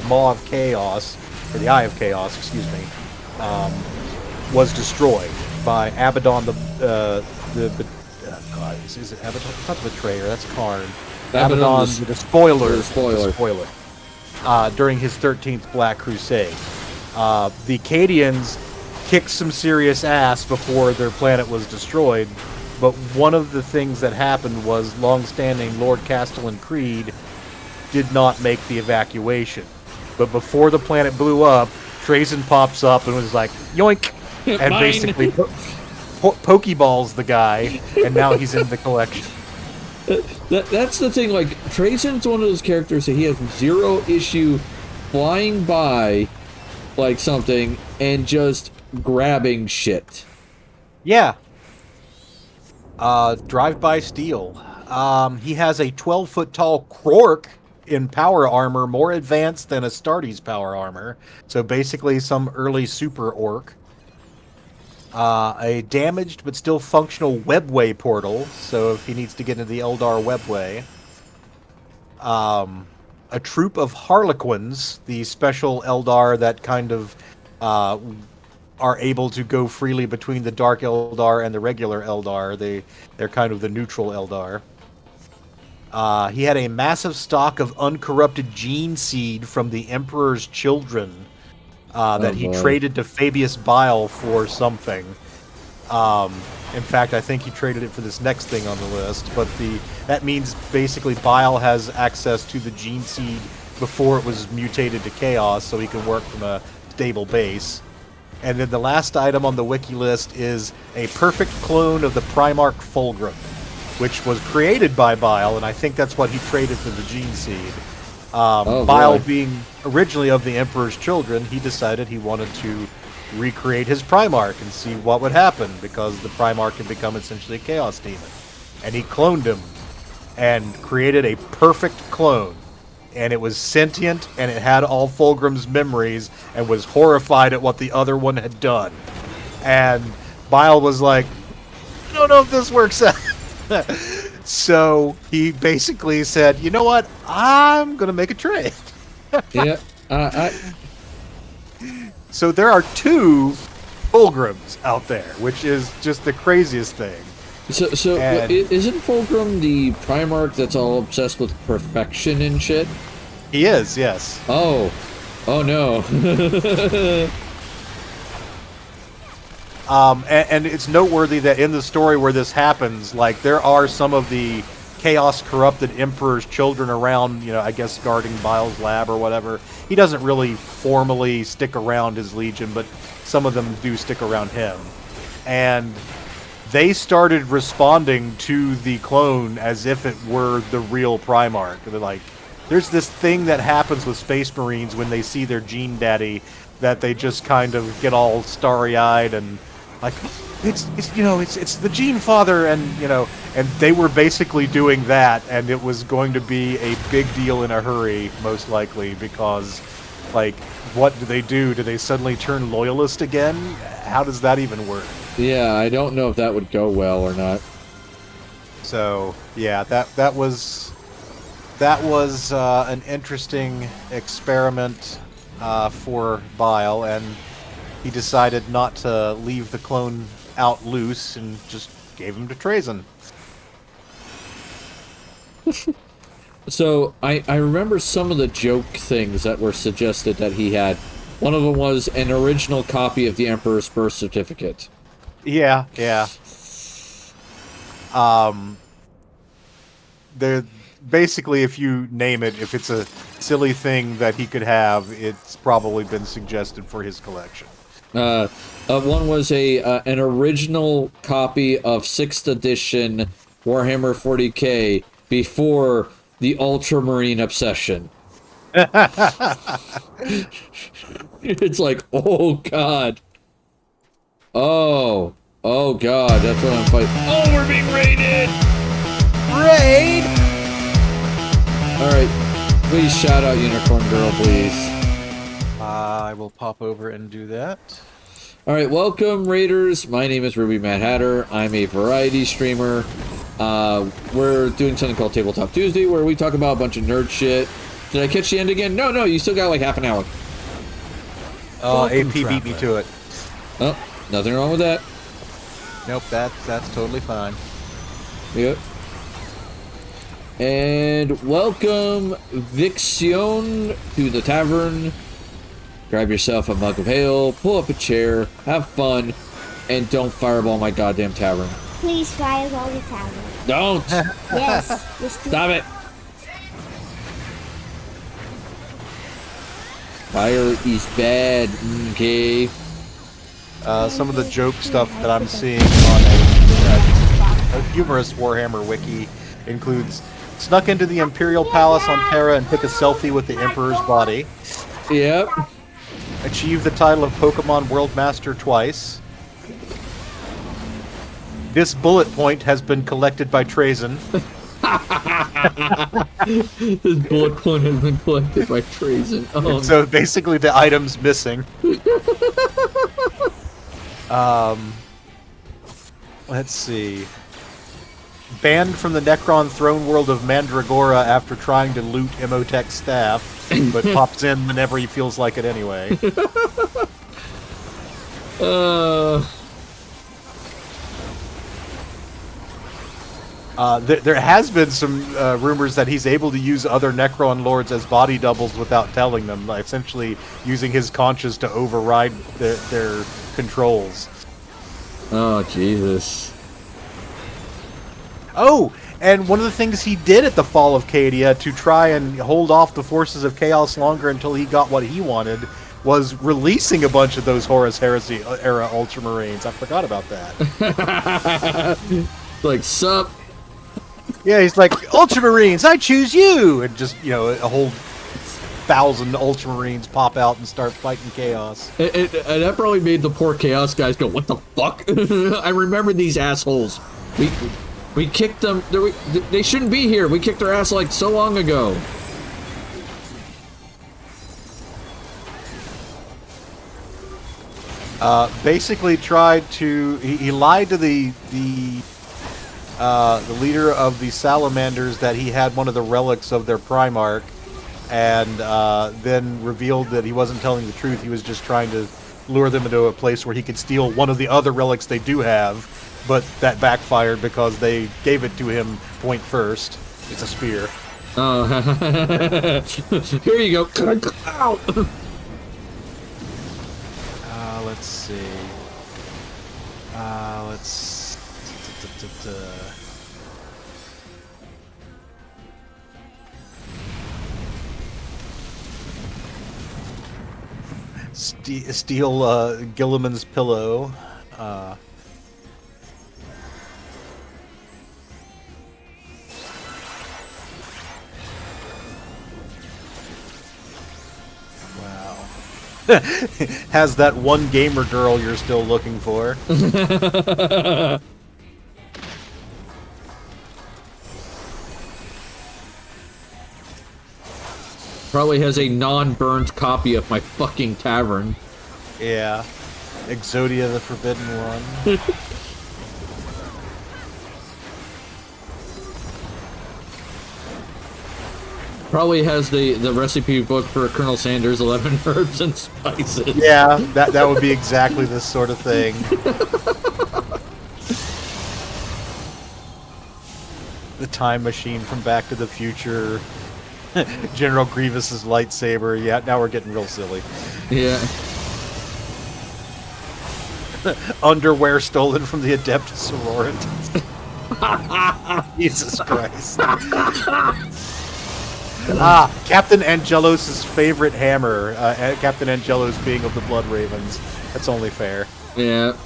Maw of Chaos, or the Eye of Chaos, excuse me, was destroyed by Abaddon God, is it Abaddon? It's not the Betrayer, that's Karn. Abaddon, the Despoiler. During his 13th Black Crusade. The Cadians kicked some serious ass before their planet was destroyed, but one of the things that happened was long-standing Lord Castellan Creed did not make the evacuation. But before the planet blew up, Trazen pops up and was like, yoink! And Mine. basically Pokeballs the guy, and now he's in the collection. That's the thing, like, Trazen's one of those characters that he has zero issue flying by, like, something, and just grabbing shit. Yeah. Drive-by steel. He has a 12-foot tall Krork in power armor, more advanced than Astartes power armor. So basically some early super orc. A damaged but still functional webway portal, so if he needs to get into the Eldar webway. A troop of Harlequins, the special Eldar that kind of are able to go freely between the Dark Eldar and the regular Eldar. They're kind of the neutral Eldar. He had a massive stock of uncorrupted gene seed from the Emperor's children that he traded to Fabius Bile for something. In fact, I think he traded it for this next thing on the list. But that means basically Bile has access to the gene seed before it was mutated to chaos, so he can work from a stable base. And then the last item on the wiki list is a perfect clone of the Primarch Fulgrim, which was created by Bile, and I think that's what he traded for the gene seed. Bile being originally of the Emperor's children, he decided he wanted to recreate his Primarch and see what would happen, because the Primarch had become essentially a Chaos Demon. And he cloned him and created a perfect clone. And it was sentient, and it had all Fulgrim's memories, and was horrified at what the other one had done. And Bile was like, I don't know if this works out. So he basically said, you know what, I'm going to make a trade. Yeah. So there are 2 Fulgrims out there, which is just the craziest thing. So isn't Fulgrim the Primarch that's all obsessed with perfection and shit? He is, yes. Oh no. And it's noteworthy that in the story where this happens, like, there are some of the chaos-corrupted Emperor's children around, you know, I guess guarding Bile's lab or whatever. He doesn't really formally stick around his legion, but some of them do stick around him. And they started responding to the clone as if it were the real Primarch. They're like, there's this thing that happens with Space Marines when they see their gene daddy, that they just kind of get all starry-eyed and like, it's the Gene Father, and and they were basically doing that, and it was going to be a big deal in a hurry, most likely, because Like, what do? Do they suddenly turn loyalist again? How does that even work? Yeah, I don't know if that would go well or not. So yeah, that was an interesting experiment for Bile, and he decided not to leave the clone out loose and just gave him to Trazen. So I remember some of the joke things that were suggested that he had. One of them was an original copy of the Emperor's birth certificate. Yeah, yeah. They're basically, if you name it, if it's a silly thing that he could have, it's probably been suggested for his collection. One was an original copy of 6th edition Warhammer 40k before the Ultramarine obsession. It's like, oh god. Oh god, that's what I'm fighting. Oh, we're being raided! Raid! Alright, please shout out Unicorn Girl, please. I will pop over and do that. Alright, welcome Raiders. My name is Ruby Mad Hatter. I'm a variety streamer. We're doing something called Tabletop Tuesday where we talk about a bunch of nerd shit. Did I catch the end again? No, you still got like half an hour. AP beat me to it. Oh, nothing wrong with that. Nope, that's totally fine. Yep. And welcome Vixion to the tavern. Grab yourself a mug of ale, pull up a chair, have fun, and don't fireball my goddamn tavern. Please fireball the tavern. Don't! Yes. Just Stop it! Fire is bad, okay? Some of the joke stuff that I'm seeing on a humorous Warhammer wiki includes snuck into the Imperial Palace on Terra and took a selfie with the Emperor's body. Yep. Achieved the title of Pokemon World Master twice. This bullet point has been collected by Trazen. This bullet point has been collected by Trazen. Oh, So basically the item's missing. Let's see. Banned from the Necron throne world of Mandragora after trying to loot Emotech's staff, but pops in whenever he feels like it anyway. There has been some rumors that he's able to use other Necron lords as body doubles without telling them, essentially using his conscience to override their controls. Oh, Jesus. Oh, and one of the things he did at the fall of Cadia to try and hold off the forces of Chaos longer until he got what he wanted was releasing a bunch of those Horus Heresy era Ultramarines. I forgot about that. Like, sup? Yeah, he's like, Ultramarines, I choose you! And just, a whole 1,000 Ultramarines pop out and start fighting Chaos. And that probably made the poor Chaos guys go, what the fuck? I remember these assholes. We kicked them. They shouldn't be here. We kicked their ass like so long ago. Basically tried to... He lied to the leader of the Salamanders that he had one of the relics of their Primarch, and then revealed that he wasn't telling the truth. He was just trying to lure them into a place where he could steal one of the other relics they do have, but that backfired because they gave it to him point first. It's a spear. Oh, here you go. Ow. Let's see. Let's... Steal Gilliman's pillow. Wow. Has that one gamer girl you're still looking for. Probably has a non-burned copy of my fucking tavern. Yeah. Eorzea the Forbidden One. Probably has the recipe book for Colonel Sanders' 11 herbs and spices. Yeah, that would be exactly this sort of thing. The time machine from Back to the Future. General Grievous's lightsaber. Yeah, now we're getting real silly. Yeah. Underwear stolen from the Adept sororities. Jesus Christ. Captain Angelos' favorite hammer. Captain Angelos being of the Blood Ravens. That's only fair. Yeah.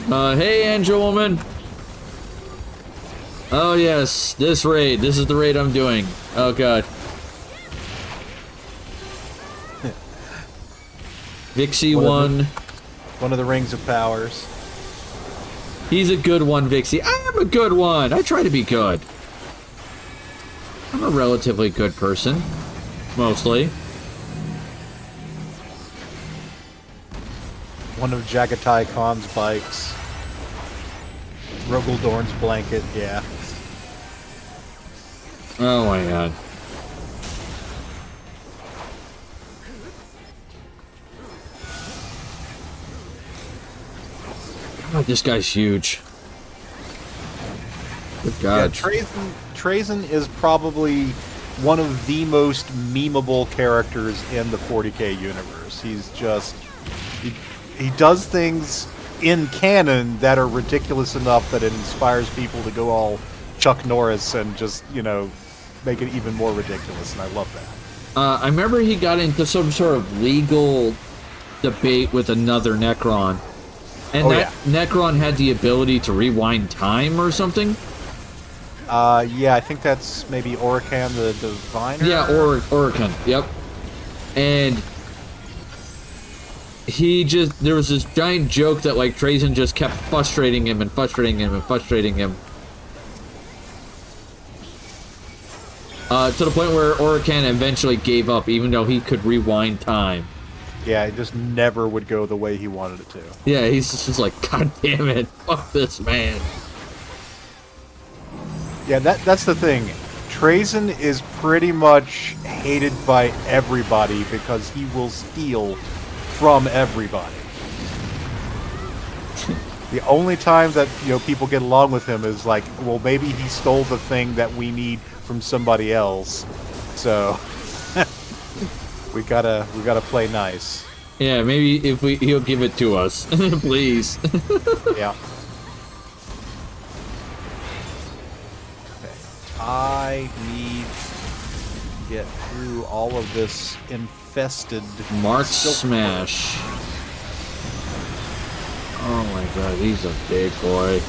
Hey, Angel Woman. Oh, yes. This raid. This is the raid I'm doing. Oh, God. Vixie won. One of the Rings of Powers. He's a good one, Vixie. I am a good one. I try to be good. I'm a relatively good person. Mostly. One of Jagatai Khan's bikes. Rogaldorn's blanket, yeah. Oh my god. God, this guy's huge. Good god. Yeah, Trazen is probably one of the most memeable characters in the 40k universe. He's just... He does things in canon that are ridiculous enough that it inspires people to go all Chuck Norris and just, you know, make it even more ridiculous, and I love that. I remember he got into some sort of legal debate with another Necron. And Necron had the ability to rewind time or something? Yeah, I think that's maybe Orican the Diviner? Yeah, Orican, yep. And there was this giant joke that, like, Trazen just kept frustrating him and frustrating him and frustrating him. To the point where Orican eventually gave up, even though he could rewind time. Yeah, it just never would go the way he wanted it to. Yeah, he's just like, God damn it, fuck this man. Yeah, that's the thing. Trazen is pretty much hated by everybody because he will steal from everybody. The only time that, you know, people get along with him is like, well, maybe he stole the thing that we need from somebody else, so we gotta play nice. Yeah, maybe if he'll give it to us, please. Yeah. Okay. I need to get through all of this infested Mark silk Smash. Oh my god, he's a big boy.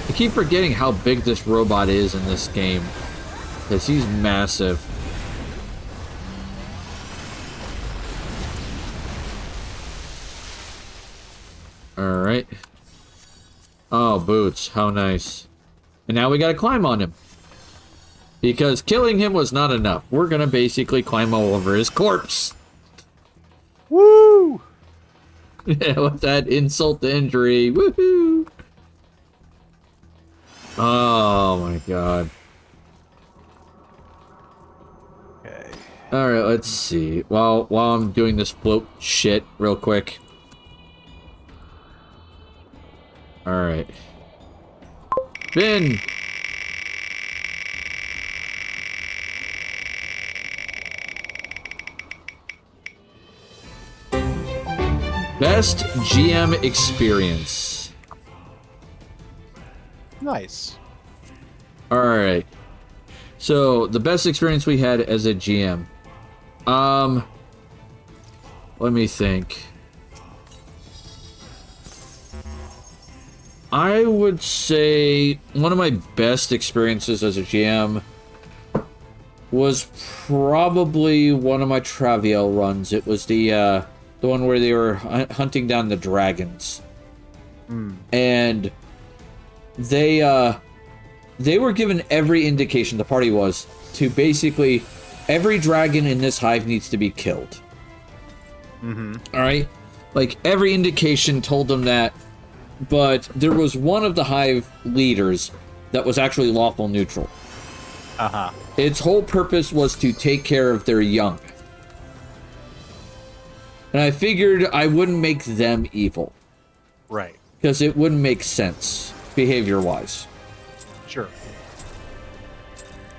I keep forgetting how big this robot is in this game. Because he's massive. Alright. Oh, boots. How nice. And now we gotta climb on him. Because killing him was not enough. We're gonna basically climb all over his corpse. Woo! Yeah, with that insult to injury. Woohoo! Oh my god. Okay. Alright, let's see. While I'm doing this float shit real quick. Alright. Finn! Best GM experience. Nice. Alright. So, the best experience we had as a GM. Let me think. I would say one of my best experiences as a GM was probably one of my Traviel runs. It was the one where they were hunting down the dragons. And they they were given every indication, the party was, to basically, every dragon in this hive needs to be killed. Alright? Like, every indication told them that, but there was one of the hive leaders that was actually lawful neutral. Its whole purpose was to take care of their young. And I figured I wouldn't make them evil. Right. Because it wouldn't make sense, behavior-wise. Sure.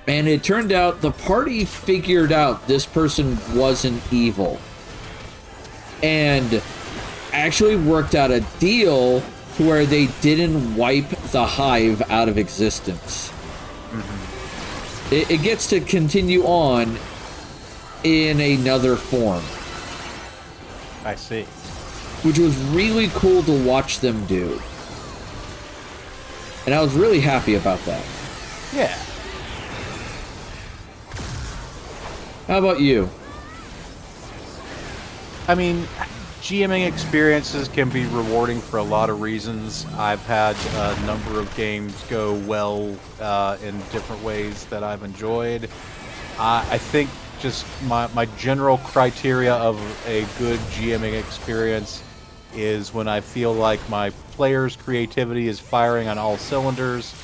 And it turned out the party figured out this person wasn't evil. And actually worked out a deal to where they didn't wipe the hive out of existence. It gets to continue on in another form. I see. Which was really cool to watch them do. And I was really happy about that. Yeah. How about you? I mean, GMing experiences can be rewarding for a lot of reasons. I've had a number of games go well in different ways that I've enjoyed. I think just my general criteria of a good GMing experience is when I feel like my players' creativity is firing on all cylinders,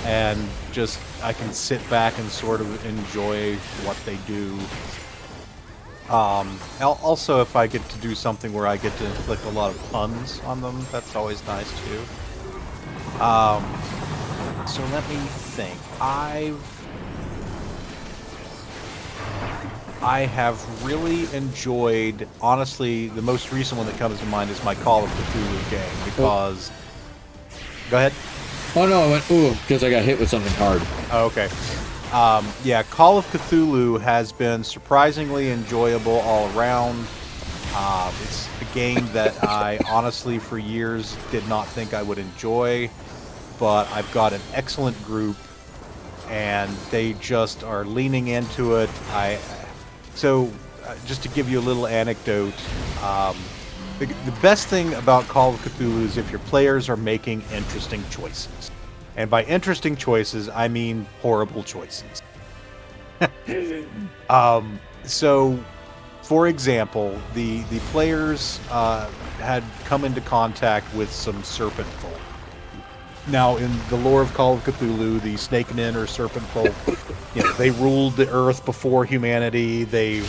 and just I can sit back and sort of enjoy what they do. Also, if I get to do something where I get to inflict a lot of puns on them, that's always nice too. So let me think. I have really enjoyed, honestly, the most recent one that comes to mind is my Call of Cthulhu game, because... Go ahead. Oh no, I went, ooh, because I got hit with something hard. Oh, okay. Yeah, Call of Cthulhu has been surprisingly enjoyable all around. It's a game that I honestly, for years, did not think I would enjoy, but I've got an excellent group, and they just are leaning into it. Just to give you a little anecdote, the best thing about Call of Cthulhu is if your players are making interesting choices. And by interesting choices, I mean horrible choices. So, for example, the players had come into contact with some serpent folk. Now, in the lore of Call of Cthulhu, the Snake Men or serpent folk, they ruled the earth before humanity. They,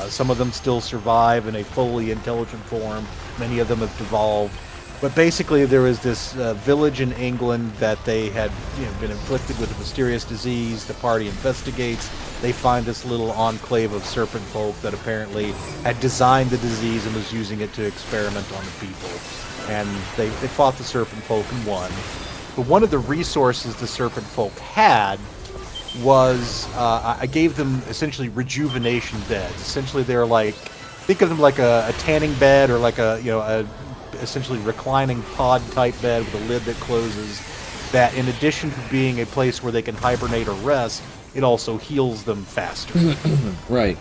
some of them still survive in a fully intelligent form. Many of them have devolved. But basically, there was this village in England that they had been inflicted with a mysterious disease. The party investigates. They find this little enclave of serpent folk that apparently had designed the disease and was using it to experiment on the people. And they fought the serpent folk and won. But one of the resources the serpent folk had was, I gave them essentially rejuvenation beds. Essentially, they're like, think of them like a tanning bed or like a essentially reclining pod type bed with a lid that closes, that in addition to being a place where they can hibernate or rest, it also heals them faster. Right.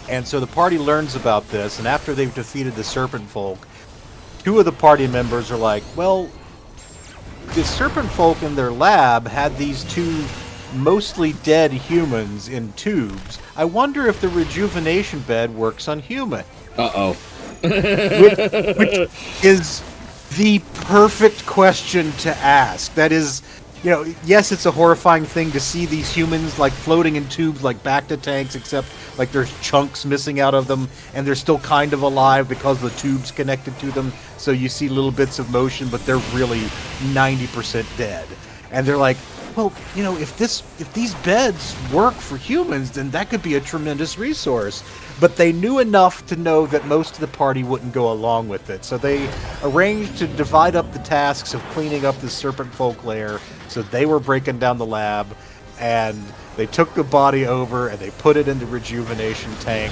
And so the party learns about this, and after they've defeated the serpent folk, two of the party members are like, well, the serpent folk in their lab had these two mostly dead humans in tubes. I wonder if the rejuvenation bed works on human. Uh-oh. which is the perfect question to ask. That is, yes, it's a horrifying thing to see these humans like floating in tubes like Bacta tanks, except like there's chunks missing out of them, and they're still kind of alive because the tube's connected to them. So you see little bits of motion, but they're really 90% dead. And they're like, well, if these beds work for humans, then that could be a tremendous resource. But they knew enough to know that most of the party wouldn't go along with it. So they arranged to divide up the tasks of cleaning up the serpent folk lair. So they were breaking down the lab, and they took the body over and they put it in the rejuvenation tank.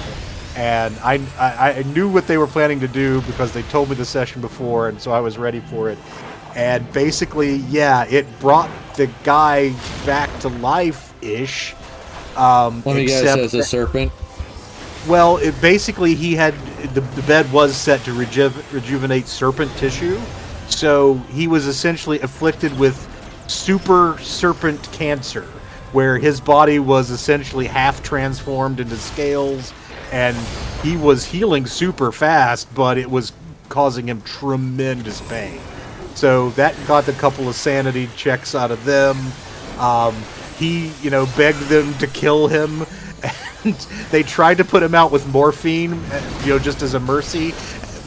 And I knew what they were planning to do because they told me the session before, and so I was ready for it. And basically, yeah, it brought the guy back to life-ish. One of you guys says a serpent? Well, he had... The bed was set to rejuvenate serpent tissue. So he was essentially afflicted with super serpent cancer, where his body was essentially half transformed into scales, and he was healing super fast, but it was causing him tremendous pain. So that got a couple of sanity checks out of them. He, begged them to kill him, and they tried to put him out with morphine, just as a mercy.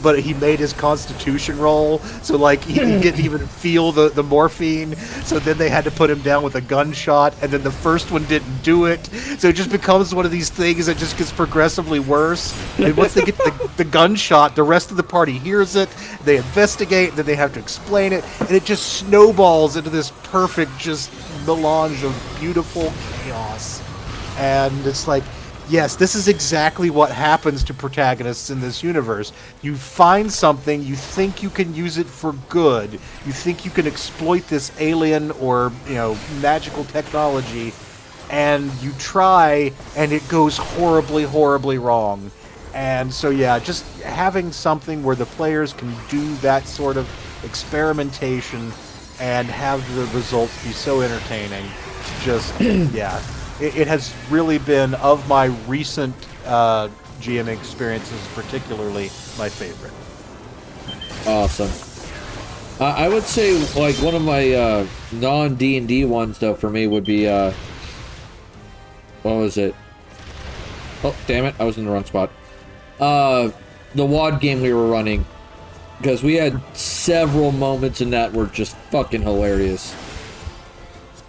But he made his constitution roll, so he didn't even feel the morphine. So then they had to put him down with a gunshot, and then the first one didn't do it. So it just becomes one of these things that just gets progressively worse. And once they get the gunshot, the rest of the party hears it. They investigate, and then they have to explain it, and it just snowballs into this perfect just melange of beautiful chaos. And it's like, yes, this is exactly what happens to protagonists in this universe. You find something, you think you can use it for good, you think you can exploit this alien or, magical technology, and you try, and it goes horribly, horribly wrong. And so, yeah, just having something where the players can do that sort of experimentation and have the results be so entertaining, just, yeah. It has really been, of my recent GM experiences particularly, my favorite. Awesome. I would say, one of my non-D&D ones, though, for me would be, what was it? Oh, damn it, I was in the wrong spot. The WAD game we were running, because we had several moments in that were just fucking hilarious.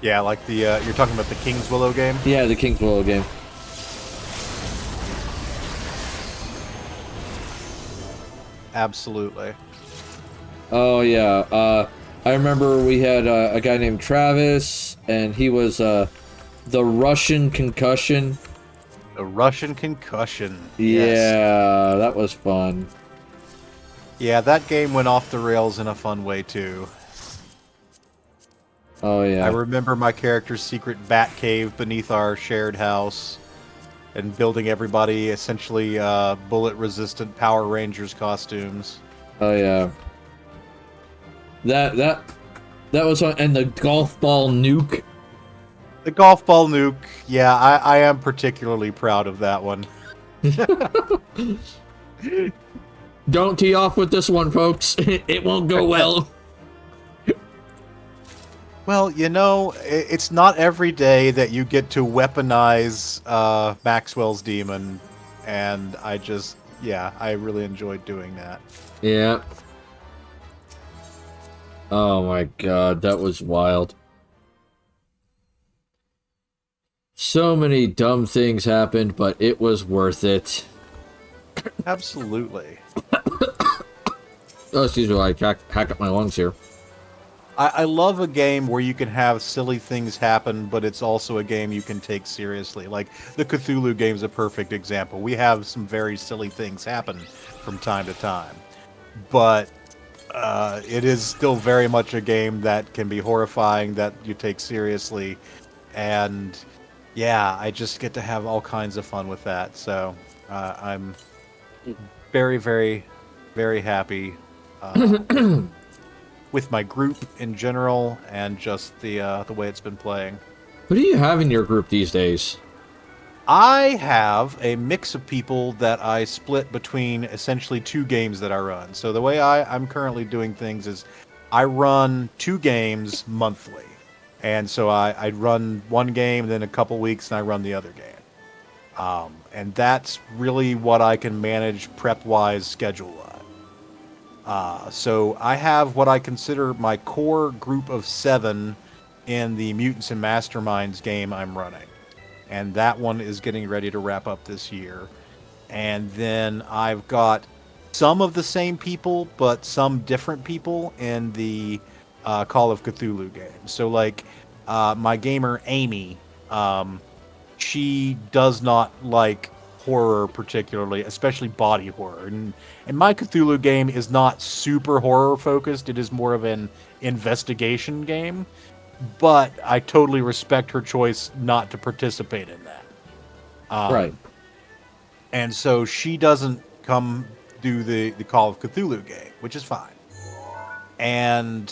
Yeah, like the, you're talking about the King's Willow game? Yeah, the King's Willow game. Absolutely. Oh, yeah. I remember we had a guy named Travis, and he was the Russian Concussion. The Russian Concussion. Yeah, yes. That was fun. Yeah, that game went off the rails in a fun way, too. Oh, yeah. I remember my character's secret bat cave beneath our shared house, and building everybody essentially bullet-resistant Power Rangers costumes. Oh, yeah. That was fun. And the golf ball nuke. The golf ball nuke, yeah, I am particularly proud of that one. Don't tee off with this one, folks. It won't go well. Well, it's not every day that you get to weaponize Maxwell's demon, and I really enjoyed doing that. Yeah. Oh my god, that was wild. So many dumb things happened, but it was worth it. Absolutely. Oh, excuse me, I hack up my lungs here. I love a game where you can have silly things happen, but it's also a game you can take seriously. Like, the Cthulhu game's a perfect example. We have some very silly things happen from time to time. But it is still very much a game that can be horrifying, that you take seriously. And, yeah, I just get to have all kinds of fun with that. So, I'm very, very, very happy with my group in general, and just the way it's been playing. Who do you have in your group these days? I have a mix of people that I split between essentially 2 games that I run. So the way I'm currently doing things is I run 2 games monthly. And so I run one game, then a couple weeks, and I run the other game. And that's really what I can manage prep-wise, schedule-wise. So I have what I consider my core group of 7 in the Mutants and Masterminds game I'm running. And that one is getting ready to wrap up this year. And then I've got some of the same people, but some different people in the Call of Cthulhu game. So, my gamer, Amy, she does not like horror particularly, especially body horror. And my Cthulhu game is not super horror focused. It is more of an investigation game. But I totally respect her choice not to participate in that. Right. And so she doesn't come do the Call of Cthulhu game, which is fine. And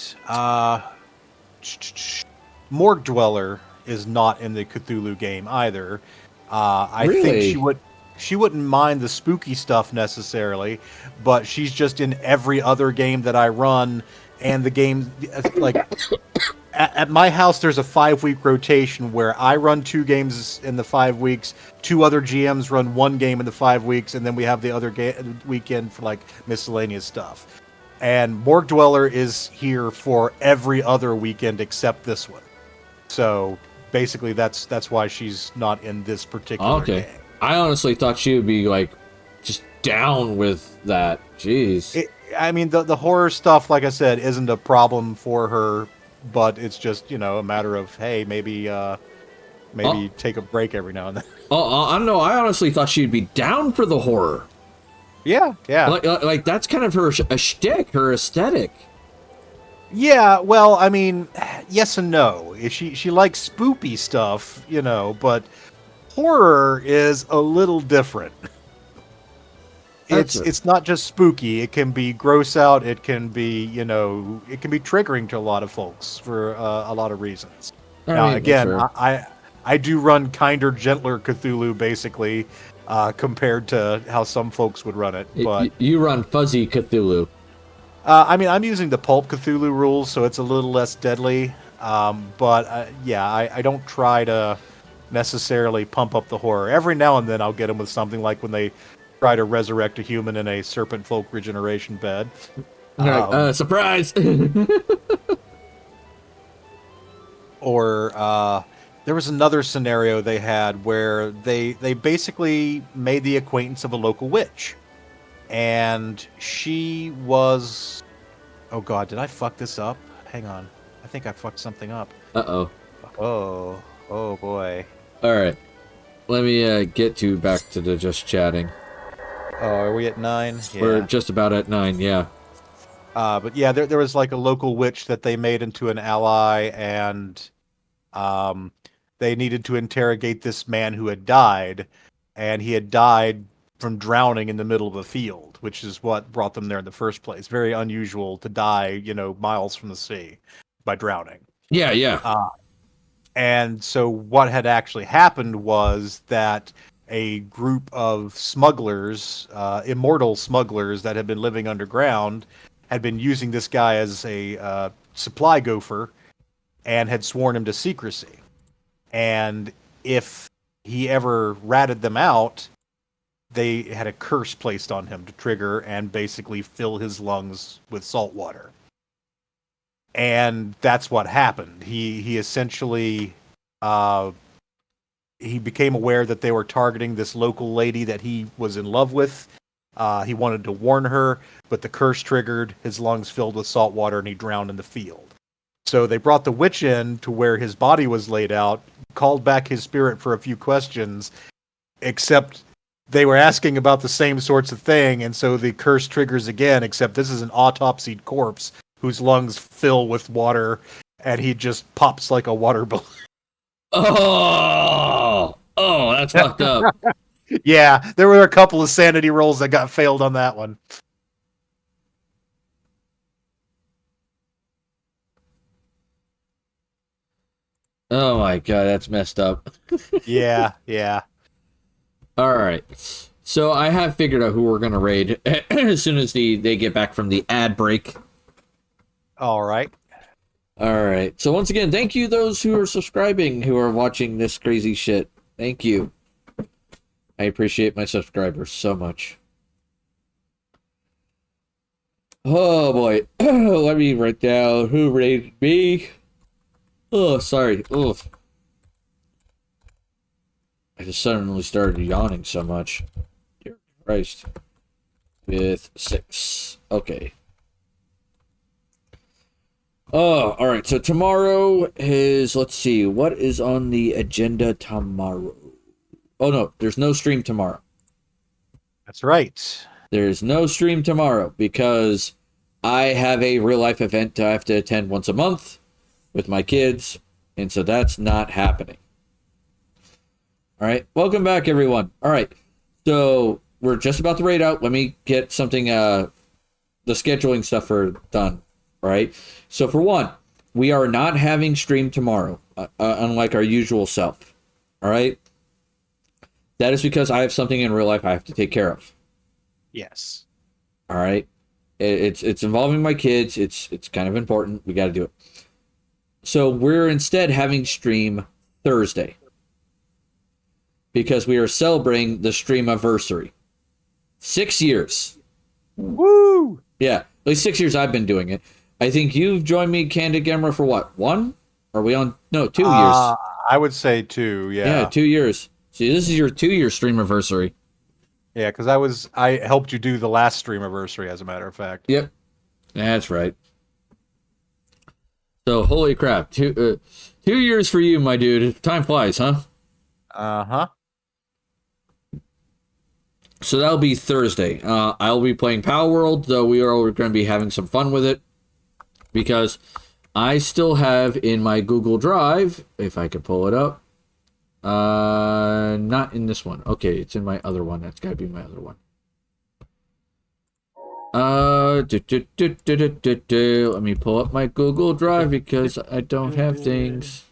Morgue Dweller is not in the Cthulhu game either. I think Really? she wouldn't mind the spooky stuff necessarily, but she's just in every other game that I run, and the game like at my house there's a 5-week rotation where I run 2 games in the 5 weeks, 2 other GMs run 1 game in the 5 weeks, and then we have the other weekend for like miscellaneous stuff. And Morgue Dweller is here for every other weekend except this one. So basically, that's why she's not in this particular Okay. game. I honestly thought she would be like just down with that. Jeez. I mean, the horror stuff, like I said, isn't a problem for her, but it's just a matter of hey, maybe take a break every now and then. I don't know. I honestly thought she'd be down for the horror. Yeah. Like that's kind of her shtick, her aesthetic. Yeah, well, I mean, yes and no. She likes spoopy stuff, but horror is a little different. It's not just spooky. It can be gross out. It can be it can be triggering to a lot of folks for a lot of reasons. Now, again, I do run kinder, gentler Cthulhu basically compared to how some folks would run it. But you run fuzzy Cthulhu. I mean, I'm using the Pulp Cthulhu rules, so it's a little less deadly. But I don't try to necessarily pump up the horror. Every now and then I'll get them with something like when they try to resurrect a human in a serpent folk regeneration bed. Surprise! Or there was another scenario they had where they basically made the acquaintance of a local witch. And she was... Oh god, did I fuck this up? Hang on. I think I fucked something up. Uh-oh. Oh boy. Alright. Let me get back to the just chatting. Oh, are we at 9? Yeah. We're just about at 9, yeah. But yeah, there was like a local witch that they made into an ally, and they needed to interrogate this man who had died, and he had died from drowning in the middle of a field, which is what brought them there in the first place. Very unusual to die, miles from the sea by drowning. Yeah. And so what had actually happened was that a group of smugglers, immortal smugglers that had been living underground, had been using this guy as a supply gopher and had sworn him to secrecy. And if he ever ratted them out, they had a curse placed on him to trigger and basically fill his lungs with salt water. And that's what happened. He essentially he became aware that they were targeting this local lady that he was in love with. He wanted to warn her, but the curse triggered, his lungs filled with salt water, and he drowned in the field. So they brought the witch in to where his body was laid out, called back his spirit for a few questions, except they were asking about the same sorts of thing, and so the curse triggers again, except this is an autopsied corpse whose lungs fill with water, and he just pops like a water balloon. Oh, that's fucked up. Yeah, there were a couple of sanity rolls that got failed on that one. Oh my god, that's messed up. Yeah. All right. So I have figured out who we're going to raid as soon as they get back from the ad break. All right. All right. So once again, thank you those who are subscribing, who are watching this crazy shit. Thank you. I appreciate my subscribers so much. Oh boy. Let me write down who raided me. Oh, sorry. Oh. I just suddenly started yawning so much. Dear Christ. With 6. Okay. Oh, alright. So tomorrow is, let's see, what is on the agenda tomorrow? Oh no, there's no stream tomorrow. That's right. There's no stream tomorrow because I have a real life event I have to attend once a month with my kids, and so that's not happening. All right, welcome back, everyone. All right, so we're just about to raid out. Let me get something, the scheduling stuff done. All right, so for one, we are not having stream tomorrow, unlike our usual self. All right? That is because I have something in real life I have to take care of. Yes. All right? It's involving my kids. It's kind of important. We got to do it. So we're instead having stream Thursday because we are celebrating the streamiversary. 6 years. Woo! Yeah, at least 6 years I've been doing it. I think you've joined me, Candid Gamer, for what? 1? Are we on? No, 2 years. I would say 2, yeah. Yeah, 2 years. See, this is your 2-year streamiversary. Yeah, because I helped you do the last streamiversary, as a matter of fact. Yep, that's right. So, holy crap. 2 years for you, my dude. Time flies, huh? Uh-huh. So that'll be Thursday. I'll be playing Power World, though we are going to be having some fun with it. Because I still have in my Google Drive, if I could pull it up. Not in this one. Okay, it's in my other one. That's got to be my other one. Let me pull up my Google Drive because I don't have things.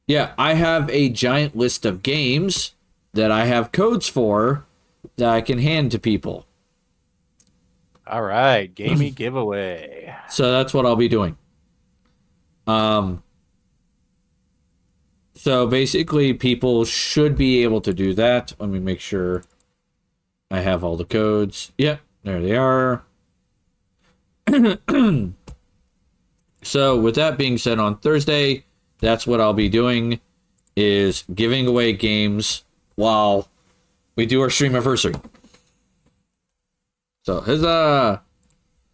Yeah, I have a giant list of games that I have codes for that I can hand to people. All right, gamey giveaway. So that's what I'll be doing. So basically, people should be able to do that. Let me make sure I have all the codes. Yep, there they are. So with that being said, on Thursday, that's what I'll be doing, is giving away games while we do our streamiversary. So, huzzah!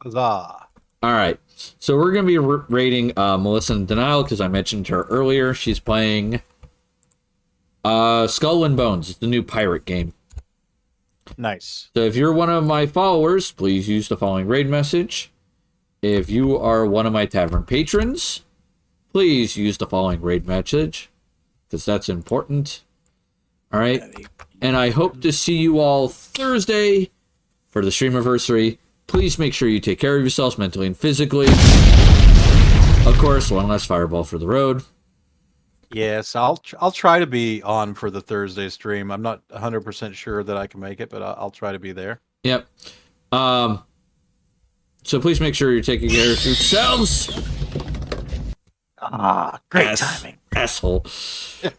Huzzah. All right, so we're going to be rating Melissa in Denial because I mentioned her earlier. She's playing Skull and Bones. It's the new pirate game. Nice. So if you're one of my followers, please use the following raid message. If you are one of my tavern patrons, please use the following raid message because that's important. All right, and I hope to see you all Thursday for the streamiversary. Please make sure you take care of yourselves mentally and physically. Of course, one last fireball for the road. Yes, I'll try to be on for the Thursday stream. I'm not 100% sure that I can make it, but I'll try to be there. Yep. So please make sure you're taking care of yourselves. Great timing. Asshole.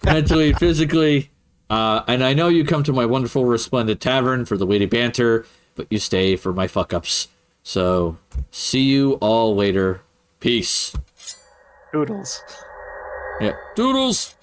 Mentally, physically. And I know you come to my wonderful, resplendent tavern for the witty banter, but you stay for my fuck-ups. So, see you all later. Peace. Doodles. Yeah. Doodles!